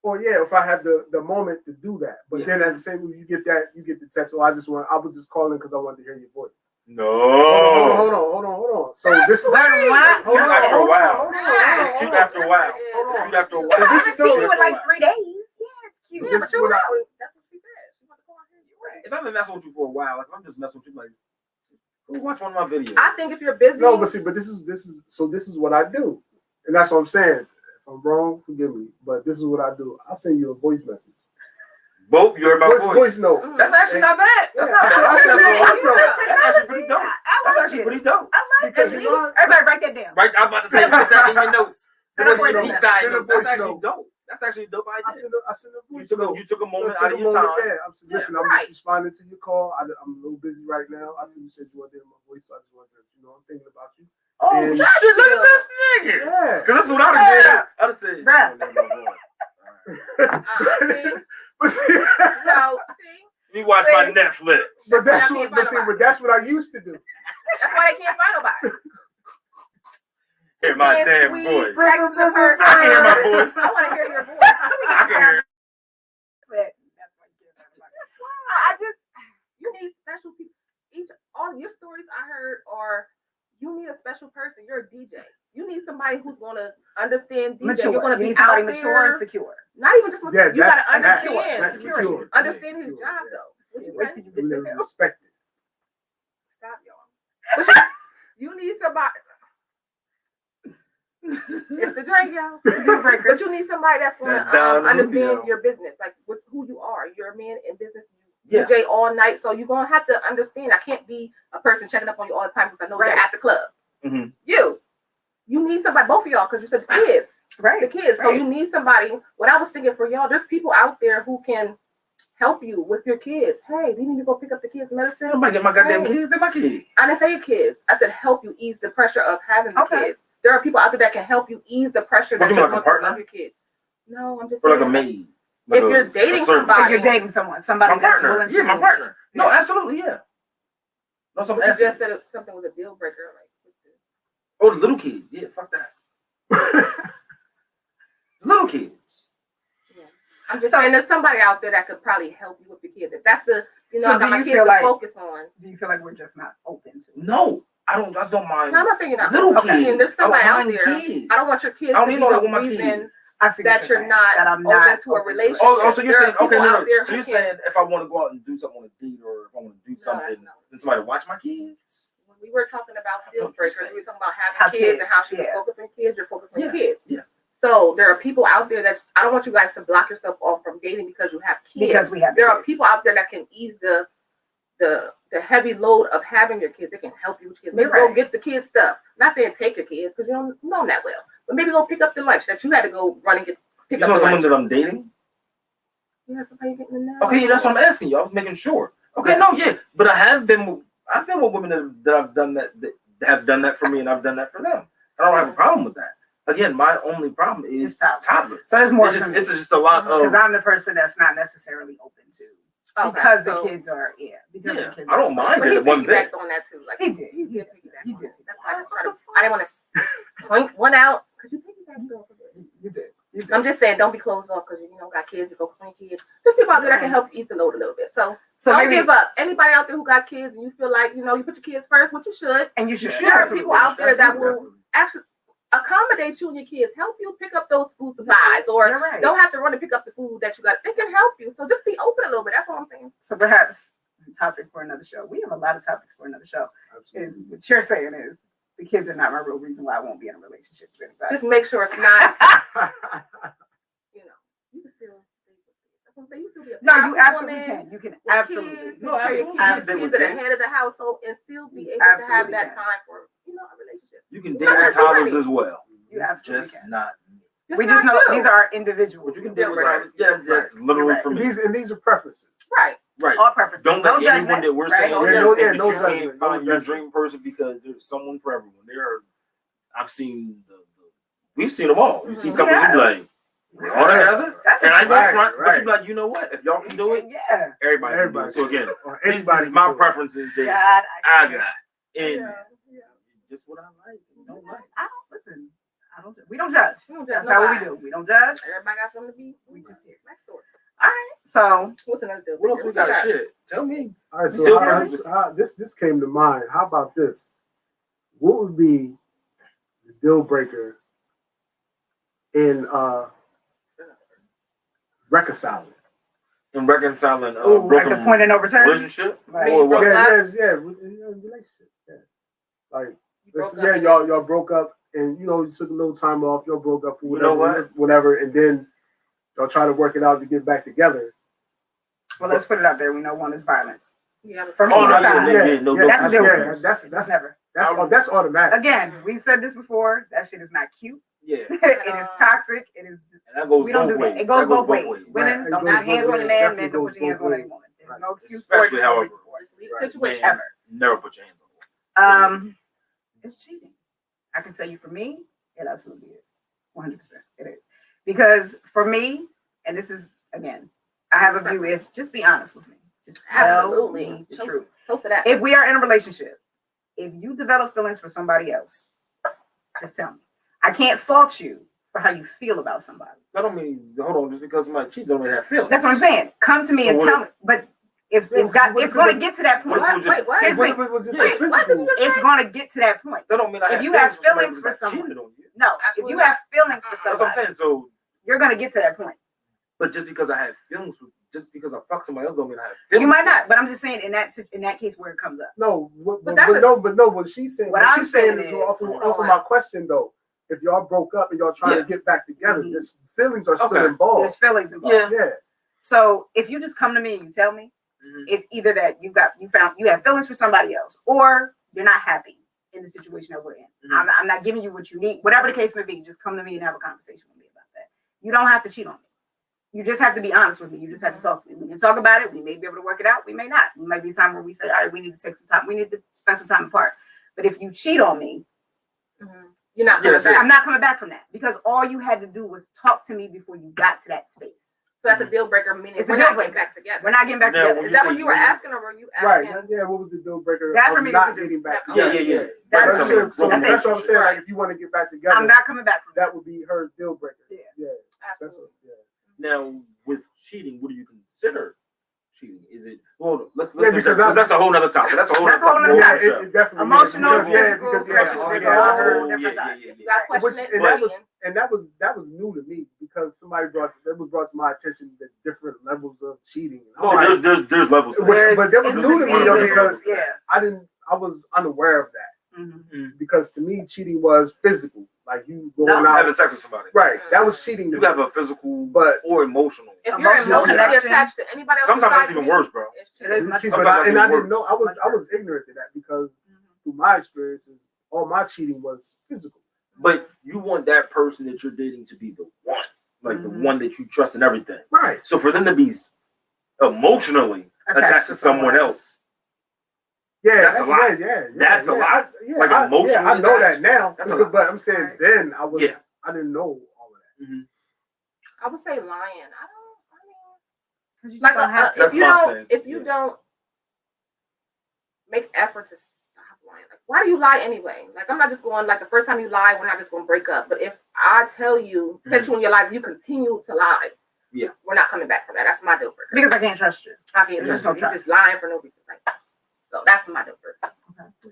Or yeah, if I have the moment to do that. But Yeah. then at the same time, you get the text. Oh, I was just calling because I wanted to hear your voice. No. Hold on. So this is But why? Cute after a while. hold on. It's cute after a while. Hold It's on. cute after a I while. This haven't is seen no- you in like 3 days. Yeah, it's cute. Yeah, This but is you what I- know, that's what she said. She wanted to call her. You're right. If I've been messing with you for a while, like if I'm just messing with you, like, go watch one of my videos. I think if you're busy, No, but this is what I do, and that's what I'm saying. If I'm wrong, forgive me, but this is what I do. I'll send you a voice message. Both, you're my Voice voice. note. Mhm. That's actually not bad. That's Yeah, not I bad. said- That's actually pretty dope. I That's like actually it. pretty dope. I like Because it. you know, Everybody write that down. Right, I'm about to say, put that in your notes. Send a Put voice it in note. your time. Send a That's voice actually note. dope. That's actually a dope I idea. send a You voice took note. a moment Took out a of your moment, time. yeah, listen, I'm right. just responding to your call. I'm a little busy right now. I see you said you want to hear my voice, so I just wanted to, I'm thinking about you. Oh And- shit! Look at this nigga. Yeah. Cause that's what I'd have did. I'd have said, Bruh. "Oh, no, no, no." see, But see, no, see, Let me watch my Netflix. but That's why I can't find but that's what I used to do. that's why they can't find nobody. Hear my Being damn sweet, voice. texting the person. I can hear my voice. I want to hear your voice. I can hear. I just You need special people. All your stories I heard are you need a special person. You're a DJ. You need somebody who's gonna understand DJ. mature. You're gonna You be need somebody out mature and there. secure. Not even just mature. Yeah, You gotta that's understand. that's secure. Understand his Secure, job yeah. though. What you Wait say? till you You get to never him. respect it. Stop, y'all. But you need somebody. It's the drink, y'all. Deal breaker. But you need somebody that's gonna That down understand Julio. your business, like who you are. You're a man in business. Yeah. DJ all night, so you're gonna have to understand. I can't be a person checking up on you all the time because I know Right. you're at the club. Mhm. You need somebody, both of y'all, because you said the kids, Right. the kids. So Right. you need somebody. What I was thinking for y'all, there's people out there who can help you with your kids. Hey, do you need to go pick up the kids' medicine? I'm about to get my goddamn Hey. kids. They're my kids. I didn't say your kids. I said help you ease the pressure of having the Okay. kids. There are people out there that can help you ease the pressure What that you you're want, a going through partner? of your kids. No, I'm just For like a saying, maid. if Like you're a dating servant. somebody- If you're dating somebody My that's partner. willing to. Yeah, my partner. No, Yeah. absolutely, yeah. No, so I'm but you asking. just said something was a deal breaker. Like, Oh, the little kids. Yeah, fuck that. Little kids. I'm just saying, there's somebody out there that could probably help you with the kids. If that's the, you know, So I got do my you kids feel to like- focus on. Do you feel like we're just not open to it? No, I don't mind. No, I'm not saying you're not. Little Okay, kids. there's somebody I out don't mind there. kids. I don't want your kids I don't to be even know the I want my reason kids. I see what that you're you're saying, not that I'm open not to a open it. relationship. Oh, so you're There are saying okay? people No, out no. there So who you're can- saying if I want to go out and do something on a date or if I want to do something, no. then somebody watch my kids. When we were talking about I know deal what you're breakers, saying. we were talking about having How kids and how kids, she was yeah. focused on kids. You're focused on Yeah, kids. yeah. So there are people out there that I don't want you guys to block yourself off from dating because you have kids. Because we have There are kids. people out there that can ease the heavy load of having your kids. They can help you with kids. Maybe You're right. go get the kids stuff. Not saying take your kids because you don't know them that well, but maybe go pick up the lunch that you had to go run and pick You up know the someone lunch. that I'm dating? Yeah, somebody getting to know. Okay, yeah, that's what I'm asking you. I was making sure. Okay, no, yeah, but I've been with women that have done that have done that for me, and I've done that for them. I don't have a problem with that. Again, my only problem is It's toddlers. toddlers. So there's more It's for just, me. it's just a lot Because of. I'm the person that's not necessarily open to. Okay, Because so- the kids are, because Yeah, the kids I don't mind But he it one bit. piggybacked on that too. Like He did. He did piggyback. He on did. it. That's why I was trying to. I didn't want to point one out because you piggybacked off of it. You did. You did. I'm just saying, don't be closed off because you know got kids. You focus on your kids. There's people out there that can help you ease the load a little bit. So don't maybe, give up. Anybody out there who got kids and you feel like you know you put your kids first, which you should. and you should. There are absolutely. people out there that will Definitely. actually accommodate you and your kids, help you pick up those food supplies, or You're right. don't have to run and pick up the food that you got. They can help you. So just be open a little bit. That's all I'm saying. So perhaps a topic for another show. We have a lot of topics for another show. Is Absolutely. what you're saying is the kids are not my real reason why I won't be in a relationship with anybody. Just make sure it's not. You know, you can still. That's what I'm saying. You still be a no, you powerful absolutely woman can. You can with absolutely. kids, No, take care of your absolutely. kids, kids at the head of the household, and still be able to have Absolutely that can. time for a relationship. You can You date don't with have to be toddlers ready. as well. You absolutely Just can. not me. We just not know you. these are individuals. But you can Deal date with breakers. toddlers. Yeah, that's literally Right. for And me. these are preferences. Right. Right. All preferences. Don't no let anyone judgment. that we're right? saying No that judgment. you No can't judgment. find No your judgment. dream person because there's someone for everyone. I've seen we've seen them all. You see Mhm. couples Yeah. you be like, we're all together. That's And I go right, front, but right. you be like, you know what? If y'all can do it, Yeah. everybody can do Everybody it. So again, Or these anybody is my can do it. preferences that God, I got. And Yeah. just what I like. You know, like. I don't listen. I don't. We don't judge. We don't judge That's not what we nobody. do. We don't judge. Everybody got something to be. We just here. Next door. All right. So What's another deal? What else we breaker? got? Shit. Tell me. All right, Deal so this came to mind. How about this? What would be the deal breaker in reconciling? In reconciling ooh, like broken the point of no return. relationship? Right. Or what? Broke up? Yeah, relationship. Yeah, like You broke yeah, up and y'all broke up, and you took a little time off. Y'all broke up for You know whatever, and then y'all try to work it out to get back together. Well, let's put it out there. We know one is violence. Yeah, but From Oh, either no, side. yeah, no, That's a deal yeah, breaker. that's Never. that's automatic. Again, we said this before. That shit is not cute. Yeah. It is toxic. It is. And that goes We don't both do ways. that. It goes That both ways. Right. Women It don't goes put your hands both on your ways. man. Men Definitely don't goes put your hands both on any ways. woman. There's Right. no excuse for it. Especially There's no however. reason for it. just leave Right. the situation. Ever. Never put your hands on. It's cheating. I can tell you for me, it absolutely is. 100%. It is. Because for me, and this is, again, I have a view if just be honest with me. Just tell Absolutely. me the truth. Close to that. If we are in a relationship, if you develop feelings for somebody else, just tell me. I can't fault you for how you feel about somebody. That don't mean, hold on, just because somebody cheats don't mean they have feelings. That's what I'm saying. Come to me So and what tell if- me. But if Yeah, it's got, what it's if going it to get to that point. What if What? we just- Wait, what? Here's What me. if it was just Wait, what did you physical? just It's say? going to get to that point. That don't mean I If have you feelings have for somebody feelings because for I someone- cheated on you. No, if Absolutely you not. have feelings for That's That's what I'm somebody, saying. So, you're going to get to that point. but just because I have feelings, just because I fuck somebody else don't mean I have feelings. You might for not, them. but I'm just saying in that case where it comes up. No, But that's a- no. What she's saying, What what I'm she's saying saying is is- off Hold of on. my question though. If y'all broke up and y'all trying Yeah. to get back together, Mhm. this feelings are still Okay. involved. There's feelings involved. Yeah. Yeah. So if you just come to me and you tell me, Mhm. it's either that you have feelings for somebody else, or you're not happy in the situation that we're in. Mhm. I'm not giving you what you need, whatever the case may be. Just come to me and have a conversation with me about that. You don't have to cheat on me. You just have to be honest with me. You just have to talk to me. We can talk about it. We may be able to work it out. We may not. It might be a time where we say, all right, we need to take some time. We need to spend some time apart. But if you cheat on me, Mhm. You're not Yeah, coming that's it. back. I'm not coming back from that because all you had to do was talk to me before you got to that space. So that's a deal breaker, meaning It's a we're deal not breaker. getting back together. We're not getting back Now, together. when Is you that say what you were women- asking, or were you Right. asking? Yeah. What was the deal breaker? That of for me is not the- getting back Yeah, together. yeah. That's But Some it. of the so broken that's what I'm saying. Right. Like, if you want to get back together, I'm not coming back from that. that would be her deal breaker. Yeah. Yeah. That's Absolutely. what. Yeah. Now, with cheating, what do you consider cheating? Is it, well, let's Yeah, finish because that, 'cause that's a whole nother topic. That's a whole That's nother a whole topic. nother Yeah, topic. it definitely Emotional, is. Yeah, physical, because sexual, yeah, it's yeah, a yeah, whole yeah, different yeah, topic. yeah, If you got yeah. question it, and go that was in. and that was new to me because somebody brought to my attention the different levels of cheating. I'm Oh, like, there's levels to Which- that. but that was new to me, intimacy, though, there's- because yeah. I was unaware of that Mhm. because to me cheating was physical, like you going No. out. Having sex with somebody. Right, that was cheating. You To me. have a physical But or emotional. If you're Emotional emotionally connection. attached to anybody else, Sometimes that's besides even me, worse, bro. it's It is cheating. much See, worse. but I Sometimes didn't know. It's much I was worse. ignorant to that because Mhm. through my experiences, all my cheating was physical. But you want that person that you're dating to be the one, like the Mhm. one that you trust and everything. Right. So for them to be emotionally attached to someone else, Yeah, That's a lot. Yeah, That's a lot. Like I emotionally know attached. that now. That's a lot. But I'm saying Right. then I didn't know all of that. I would say lying. I mean, 'Cause you just like don't have to. That's my thing. if you Yeah. don't make effort to stop lying, like why do you lie anyway? Like I'm not just going like the first time you lie, we're not just going to break up. But if I tell you, catch you in your life, you continue to lie. Yeah. We're not coming back from that. That's my deal breaker. Because I can't trust you. I mean, there's you're no trust. just lying for no reason. Like, so that's my deal breaker.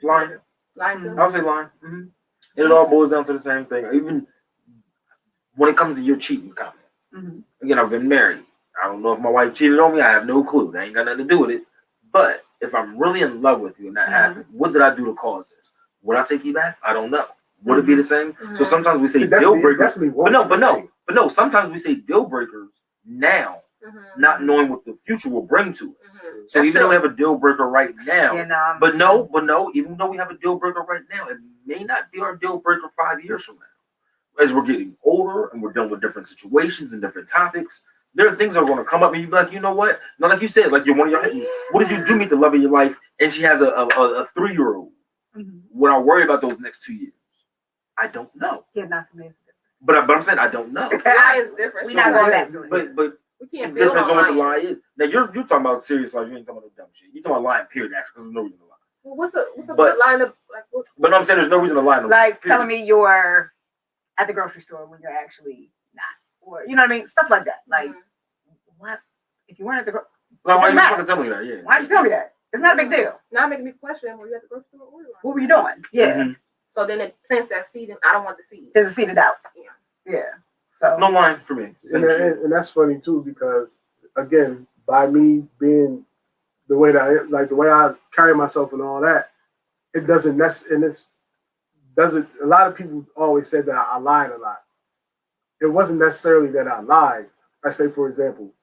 lying. Lying too. Mhm. I would say lying. And it all boils down to the same thing. Even when it comes to your cheating comment. Mhm. Again, I've been married. I don't know if my wife cheated on me. I have no clue. That ain't got nothing to do with it. But if I'm really in love with you and that Mhm. happened, what did I do to cause this? Would I take you back? I don't know. Would it be the same? So Mhm. sometimes we say It deal definitely- it breakers. definitely But won't no, be but the no, same. but no. Sometimes we say deal breakers now, Mhm. not knowing what the future will bring to us. Mhm. So That's even though true. we have a deal breaker right now, Yeah, no, I'm- but no, even though we have a deal breaker right now, it may not be our deal breaker 5 years from now. As we're getting older and we're dealing with different situations and different topics, there are things that are going to come up and you're like, you know what? Not like you said, like you're one of your. What if you do meet the love of your life and she has a 3-year-old? Mhm. Would I worry about those next 2 years? I don't know. Yeah, not for me. But I'm saying I don't know. Lie is different. We're So not going like, back to it. But we it can't build depends on on what the lying. lie is. Now you're talking about serious life. You ain't talking about no dumb shit. You're talking about lying. Period. Actually, there's no reason to lie. Well, what's a But- good line of like? What, But no, I'm saying there's no reason to lie. No, Like period. telling me you're at the grocery store when you're actually not, or you know what I mean, stuff like that. Like, Mhm. what if you weren't at the Like, why you Matt. fucking tell me that? Yeah. why'd you tell me that? It's not a big deal. Now making me question where you at the grocery store. What were you doing? Yeah, Mhm. So then it plants that seed, and I don't want the seed. there's a seated out. Yeah. Yeah. So No lying for me. Same shit. And that's funny too because again, by me being the way that the way I carry myself and all that, it doesn't doesn't. A lot of people always said that I lied a lot. It wasn't necessarily that I lied. I say, for example,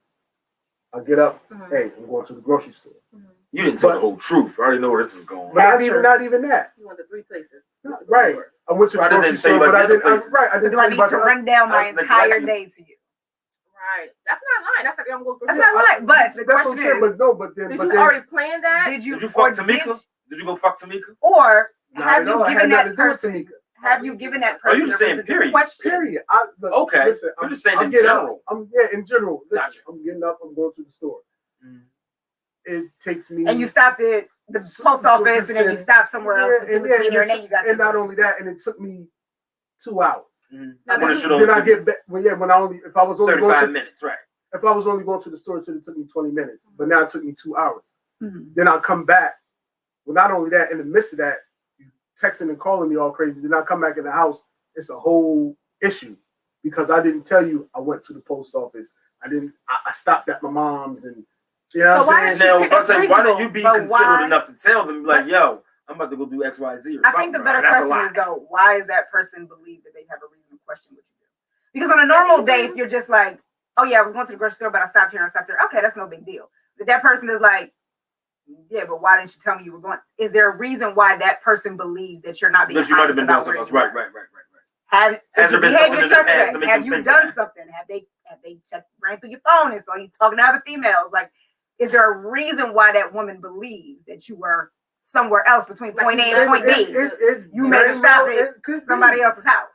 I get up, Mhm. hey, I'm going to the grocery store. Mhm. You didn't tell the whole truth. I already know where this is going. But not even that. You went to 3 places. Right. I went to the I didn't grocery tell you store, about but I the other didn't. places. Right. I so didn't do tell I you need about to the run down my I was entire neglecting. day to you? Right. That's not lying. That's like I'm going to That's not lying. But the That's what I'm question saying. is, But no. But then. Did but you then, already plan that? did you Did you or fuck Tamika? Did you go fuck Tamika? or not have at you all. I given had nothing that to do with person? Tamika. Have you given that Oh, person you a just saying reason to period. question? Period. Look, Okay. Listen, You're just saying in getting general. Up, in general. Listen, Gotcha. I'm getting up. I'm going to the store. It takes me. And you stopped at the post office, and then you stopped somewhere else between here and then you got. and not only that, and it took me 2 hours. Now, When it did should you- only Then I took get back. Well, yeah, when I only if I was only going 35 to, minutes, right? if I was only going to the store, it should have took me 20 minutes. But now it took me 2 hours. Mhm. Then I'll come back. Well, not only that, in the midst of that, you texting and calling me all crazy. Then I come back in the house. It's a whole issue because I didn't tell you I went to the post office. I stopped at my mom's and you know So what why I'm did saying? you Now, pick I say, why don't you reasonable, be but considerate why- enough to tell them, like, yo, I'm about to go do X, Y, Z, or I something. think the bro. better That's a question lot. is though, why is that person believe that they have a reason to question what you do? Because on a normal day, if you're just like, oh yeah, I was going to the grocery store, but I stopped here and I stopped there. Okay, that's no big deal. But that person is like, yeah, but why didn't you tell me you were going? Is there a reason why that person believes that you're not being That you might have honest been doing about something where else. you Right, are? right, right, right, right. Have Has is there your been something behavior in the past to suspect? make Have them you think done that? something? Have they checked ran through your phone and saw you talking to other females? Like, is there a reason why that woman believes that you were somewhere else between Like point A you and left point it- B. You it made a very stop well- at somebody else's house.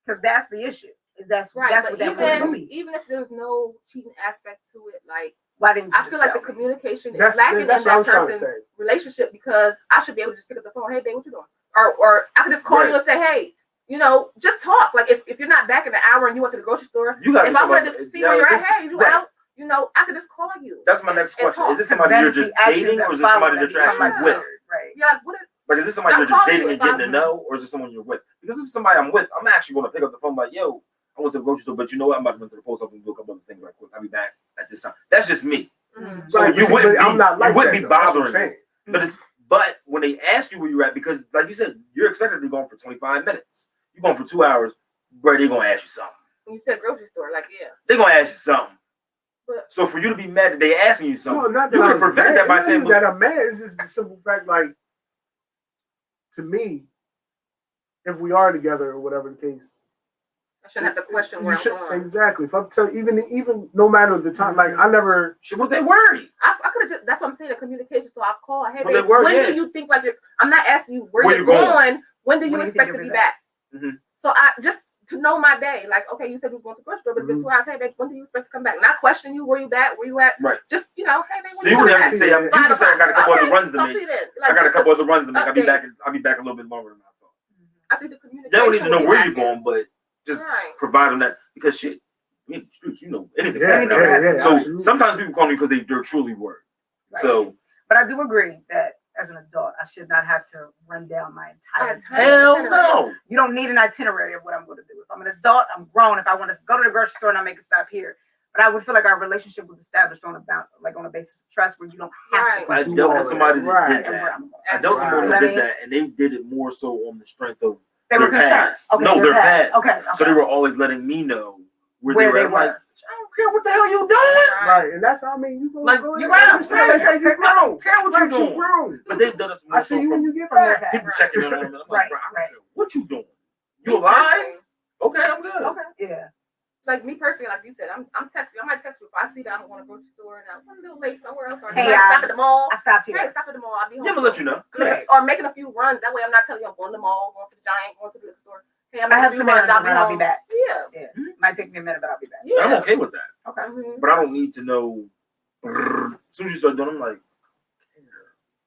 Because that's the issue. Is that's Right, that's but what that woman even believes. if there's no cheating aspect to it, like Why didn't you I just feel like the tell me? communication is That's lacking in what that I'm trying to person's say. relationship because I should be able to just pick up the phone, hey babe, what you doing? Or I could just call you Right. and say, hey, you know, just talk. Like if you're not back in an hour and you went to the grocery store, You got if I want to just see where you're at, hey, you right. out, you know, I could just call you. That's my next and question. talk. Is this 'Cause somebody then you're it's the just actions dating, that or is this follow somebody that that you're become actually like with? Right. Yeah, like what is Like, is this somebody I'm you're just calling dating you and if getting to I'm- know, or is this someone you're with? Because if it's somebody I'm with, I'm actually going to pick up the phone like, yo, I went to the grocery store, but you know what? I'm about to run to the post office and do a couple other things right quick. I'll be back at this time. That's just me. Mhm. So Right, you but wouldn't I'm be- not like you wouldn't that, be though. That's what I'm bothering saying. But when they ask you where you're at, because like you said, you're expected to be gone for 25 minutes. You're going for 2 hours, bro. They're gonna ask you something. When you said grocery store, like yeah. They're gonna ask you something. But So for you to be mad that they asking you No, something, not you that could I'm have prevented mad. that by It's not saying, even that I'm mad. It's just the simple fact, like, to me, if we are together or whatever the case, I shouldn't have to question you where I'm should- going. Exactly. If I'm telling, even no matter the time, like I never. "Shit, what they worry?" I could have just, that's what I'm saying, the communication. So I'll call, hey, Well, they babe, were, when yeah. do you think like you're, I'm not asking you where Where you're you going? going. When do you When do you expect think to you'll be be back? Mhm. So I just to know my day, like, okay, you said you was going to the grocery store, but it's been Mhm. 2 hours. Hey, babe, when do you expect to come back? Not question you, where you at, where you at. Right. Just, you know, hey, babe, So when you you would coming have back? to say, you can say, I got a couple other runs to Talk make. you then. I got a just couple the- other runs to make. update. I'll be back a little bit longer than I thought. I think the communication. They don't need to know will be where you're lacking. going, but just Right. provide them that, because shit, we in the streets, you know anything. Yeah, can happen. yeah, So absolutely. sometimes people call me because they're truly worried. Right. So But I do agree that as an adult, I should not have to run down my entire hell no. You don't need an itinerary of what I'm going to do. If I'm an adult, I'm grown. If I want to go to the grocery store and I make a stop here, but I would feel like our relationship was established on on a basis of trust, where you don't have Right. to. I question dealt where with somebody that Right. did and where that. I'm going. I dealt with somebody Right. that did that, and they did it more so on the strength of They were their concerned. past. Okay, No, their past. Okay. So they were always letting me know where Where they they were. I'm like, were. I don't care what the hell you doing. Right, and that's how I mean. You go, Like, go you ahead. grown. You say like that, you I grown. don't care what Right, you're you doing. grown. But they've done it more I so see you when from you get from their back. past. people checking in on them. And I'm like, Right, bro, I don't right. care what you doing. You Me alive? personally, Okay, I'm good. Okay. Yeah. like me personally, like you said, I'm texting. I might text you if I see that I'm going to grocery store and I'm a little late somewhere else, or Hey, I stop at the mall. I stopped Hey, here. stop at the mall. I'll be home. Never let you know. Or making a few runs. That way, I'm not telling you I'm going to the mall, going to the Giant, going to the liquor store. Hey, I'm I making have a few some runs. errands to run. I'll be home. back. Yeah. Might take me a minute, but I'll be back. And Yeah. I'm okay with that. Okay. Mhm. But I don't need to know. As soon as you start doing, I'm like,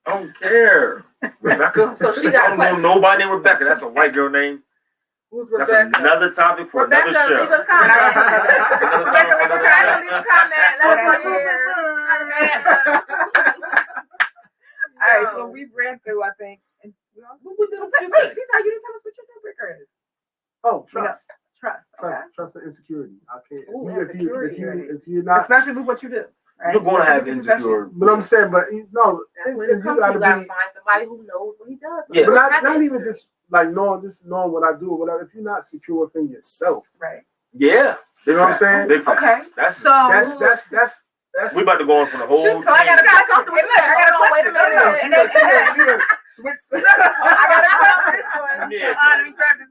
I don't care. Rebecca. So she I got don't know nobody named Rebecca. That's a white girl name. Who's That's Rebecca? another topic for Rebecca, another show. leave a comment. Another Rebecca, topic for leave a another comment. Leave a comment. Let us know you're here. All right. So we ran through, I think. And We did a few wait, things. Peter, you didn't tell us what your deal breaker is. Oh, You know, trust, trust. Okay. trust and insecurity. I can't. Ooh, If you're not, Especially with what you do. Right? You're going to Especially have with your profession. insecure. but I'm saying, but no, That's when you it comes to you gotta gotta be. find somebody who knows what he does. Yeah. But What not happens? even just like knowing what I do or whatever. If you're not secure within yourself, Right. Yeah. you know what I'm saying? Big facts. Okay. That's So That's. we about to go on for the whole. So I got a Guys, question. off the Hey, look, I got a hold on, wait question. a minute. No, no. And then Switch. I got a question. Yeah. Let me grab this.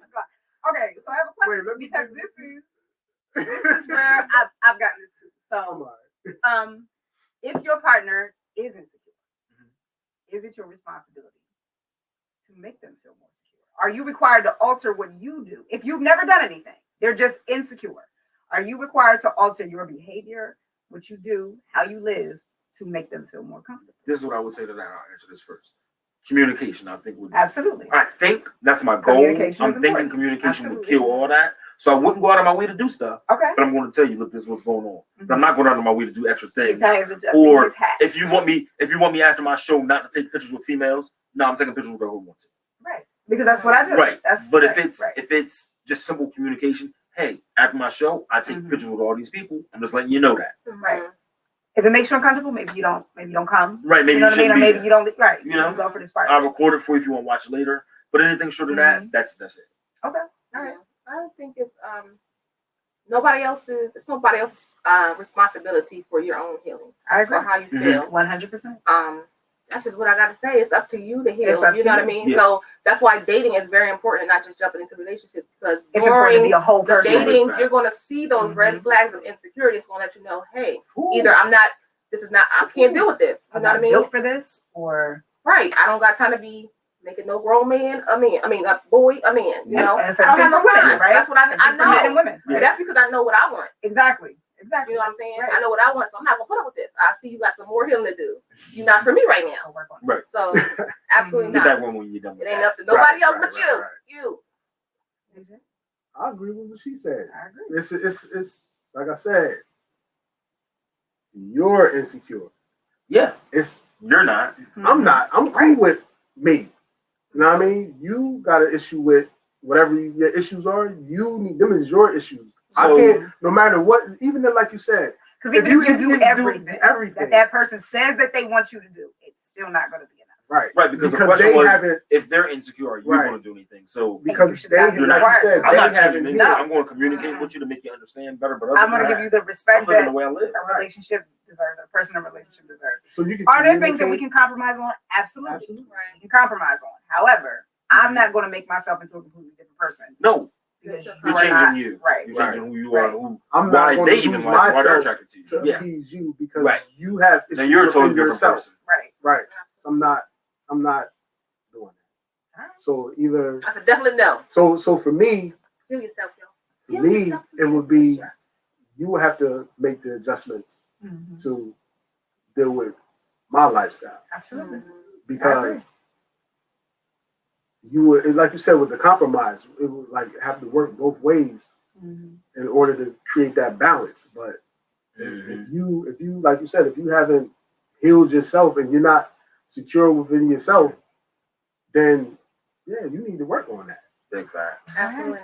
Okay, so I have a question Wait, let me because get- this is where I've gotten this too. So, if your partner is insecure, is it your responsibility to make them feel more secure? Are you required to alter what you do? If you've never done anything, they're just insecure. Are you required to alter your behavior, what you do, how you live to make them feel more comfortable? This is what I would say to that. I'll answer this first. Communication, I think, would. Absolutely. I think that's my goal. Communication I'm is thinking important. communication would Absolutely. kill all that. So I wouldn't go out of my way to do stuff, Okay. but I'm going to tell you, look, this is what's going on. But I'm not going out of my way to do extra things. Ty is adjusting Or his hat. if you want me after my show not to take pictures with females, no, I'm taking pictures with whoever wants to. Right. Because that's what I do. Right. That's But right, if it's just simple communication, hey, after my show, I take Mhm. pictures with all these people. I'm just letting you know that. Right. If it makes you uncomfortable, maybe you don't come. Right. Maybe You know what I mean? shouldn't Or be maybe there. you don't. Right. You know? You go for this part. I'll record it for you if you want to watch it later. But anything short of that, that's it. Okay. All right. I don't think it's nobody else's responsibility for your own healing I agree. or how you Mhm. feel. 100%. That's just what I gotta say. It's up to you to heal. It's up You to know what I you. mean? Yeah. So that's why dating is very important, and not just jumping into relationships. Because It's important to during be a whole the person. dating, Facts. you're gonna see those red Mhm. flags of insecurity. It's gonna let you know, hey, Ooh. either I'm not. This is not. I can't deal with this. You I'm know what I not mean? built for this, or Right. I don't got time to be making no grown man a man. I mean, a boy a man. You know, And I same don't thing have no for women, time. So right? that's what I Same thing for men and know. women. But that's because I know what I want. Exactly. You Exactly. know what I'm saying? Right. I know what I want, so I'm not gonna put up with this. I see you got some more healing to do. You're not for me right now. I'll work on it. Right. So absolutely Get that not. one when you're done with It ain't that. up to nobody Right, else right, but right, you. right. You. I agree with what she said. I agree. It's like I said, you're insecure. Yeah, It's you're not. I'm not. I'm cool Right. with me. You know what I mean? You got an issue with whatever your issues are. You need them is your issues. So- I can't. No matter what, even then, like you said, Because even if you do everything everything, that person says that they want you to do, it's still not going to be enough. right? Right, because the Because question they was, haven't. if they're insecure, are you Right. going to do anything? So Because You should they, not be like you required said, to. I'm they not changing haven't. anything. No. I'm going to communicate with you to make you understand better. But other I'm going than to that, give you the I'm respect living the that way I live. a relationship deserves, a person in a relationship deserves. So you can. Are there things that we communicate. can compromise on? Absolutely. Absolutely. Right. We can compromise on. However, I'm not going to make myself into a completely different person. No, Because You're you you're are changing not- you. Right. You're Right. changing who you Right. are, who I'm why not going they to even lose like, why they're myself attracted to you. to Yeah, appease you because Right. you have issues then you're a totally within different yourself. person. Right. Right. So I'm not doing that. Alright. So either I said definitely no. so for me, Heal yourself, yo. for Heal me, yourself. it would be you would have to make the adjustments Mhm. to deal with my lifestyle Absolutely. because you would, like you said, with the compromise, it would like have to work both ways Mhm. in order to create that balance. But if you like you said, if you haven't healed yourself and you're not secure within yourself, then yeah, you need to work on that. Big fact. Absolutely.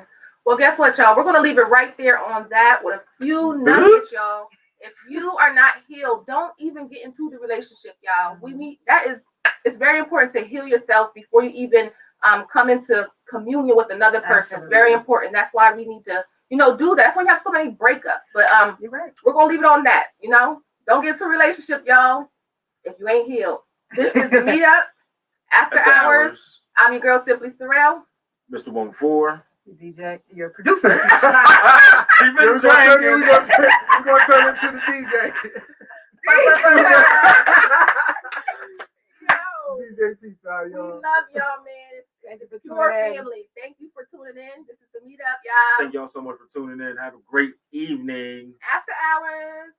Well, guess what, y'all? We're gonna leave it right there on that with a few nuggets, y'all. If you are not healed, don't even get into the relationship, y'all. We need it's very important to heal yourself before you even come into communion with another person. It's very important. That's why we need to, do that. That's why you have so many breakups. But You're right. we're gonna leave it on that. Don't get into a relationship, y'all, if you ain't healed. This is the meetup after hours. I'm your girl, Simply Sorrell. Mr. 1-4. DJ, your producer. She's We're been gonna drinking. turn into the DJ. DJ Pizza, We y'all. love y'all, man. Thank you It's for pure tuning in. family. Thank you for tuning in. This is the meetup, y'all. Thank y'all so much for tuning in. Have a great evening. After hours.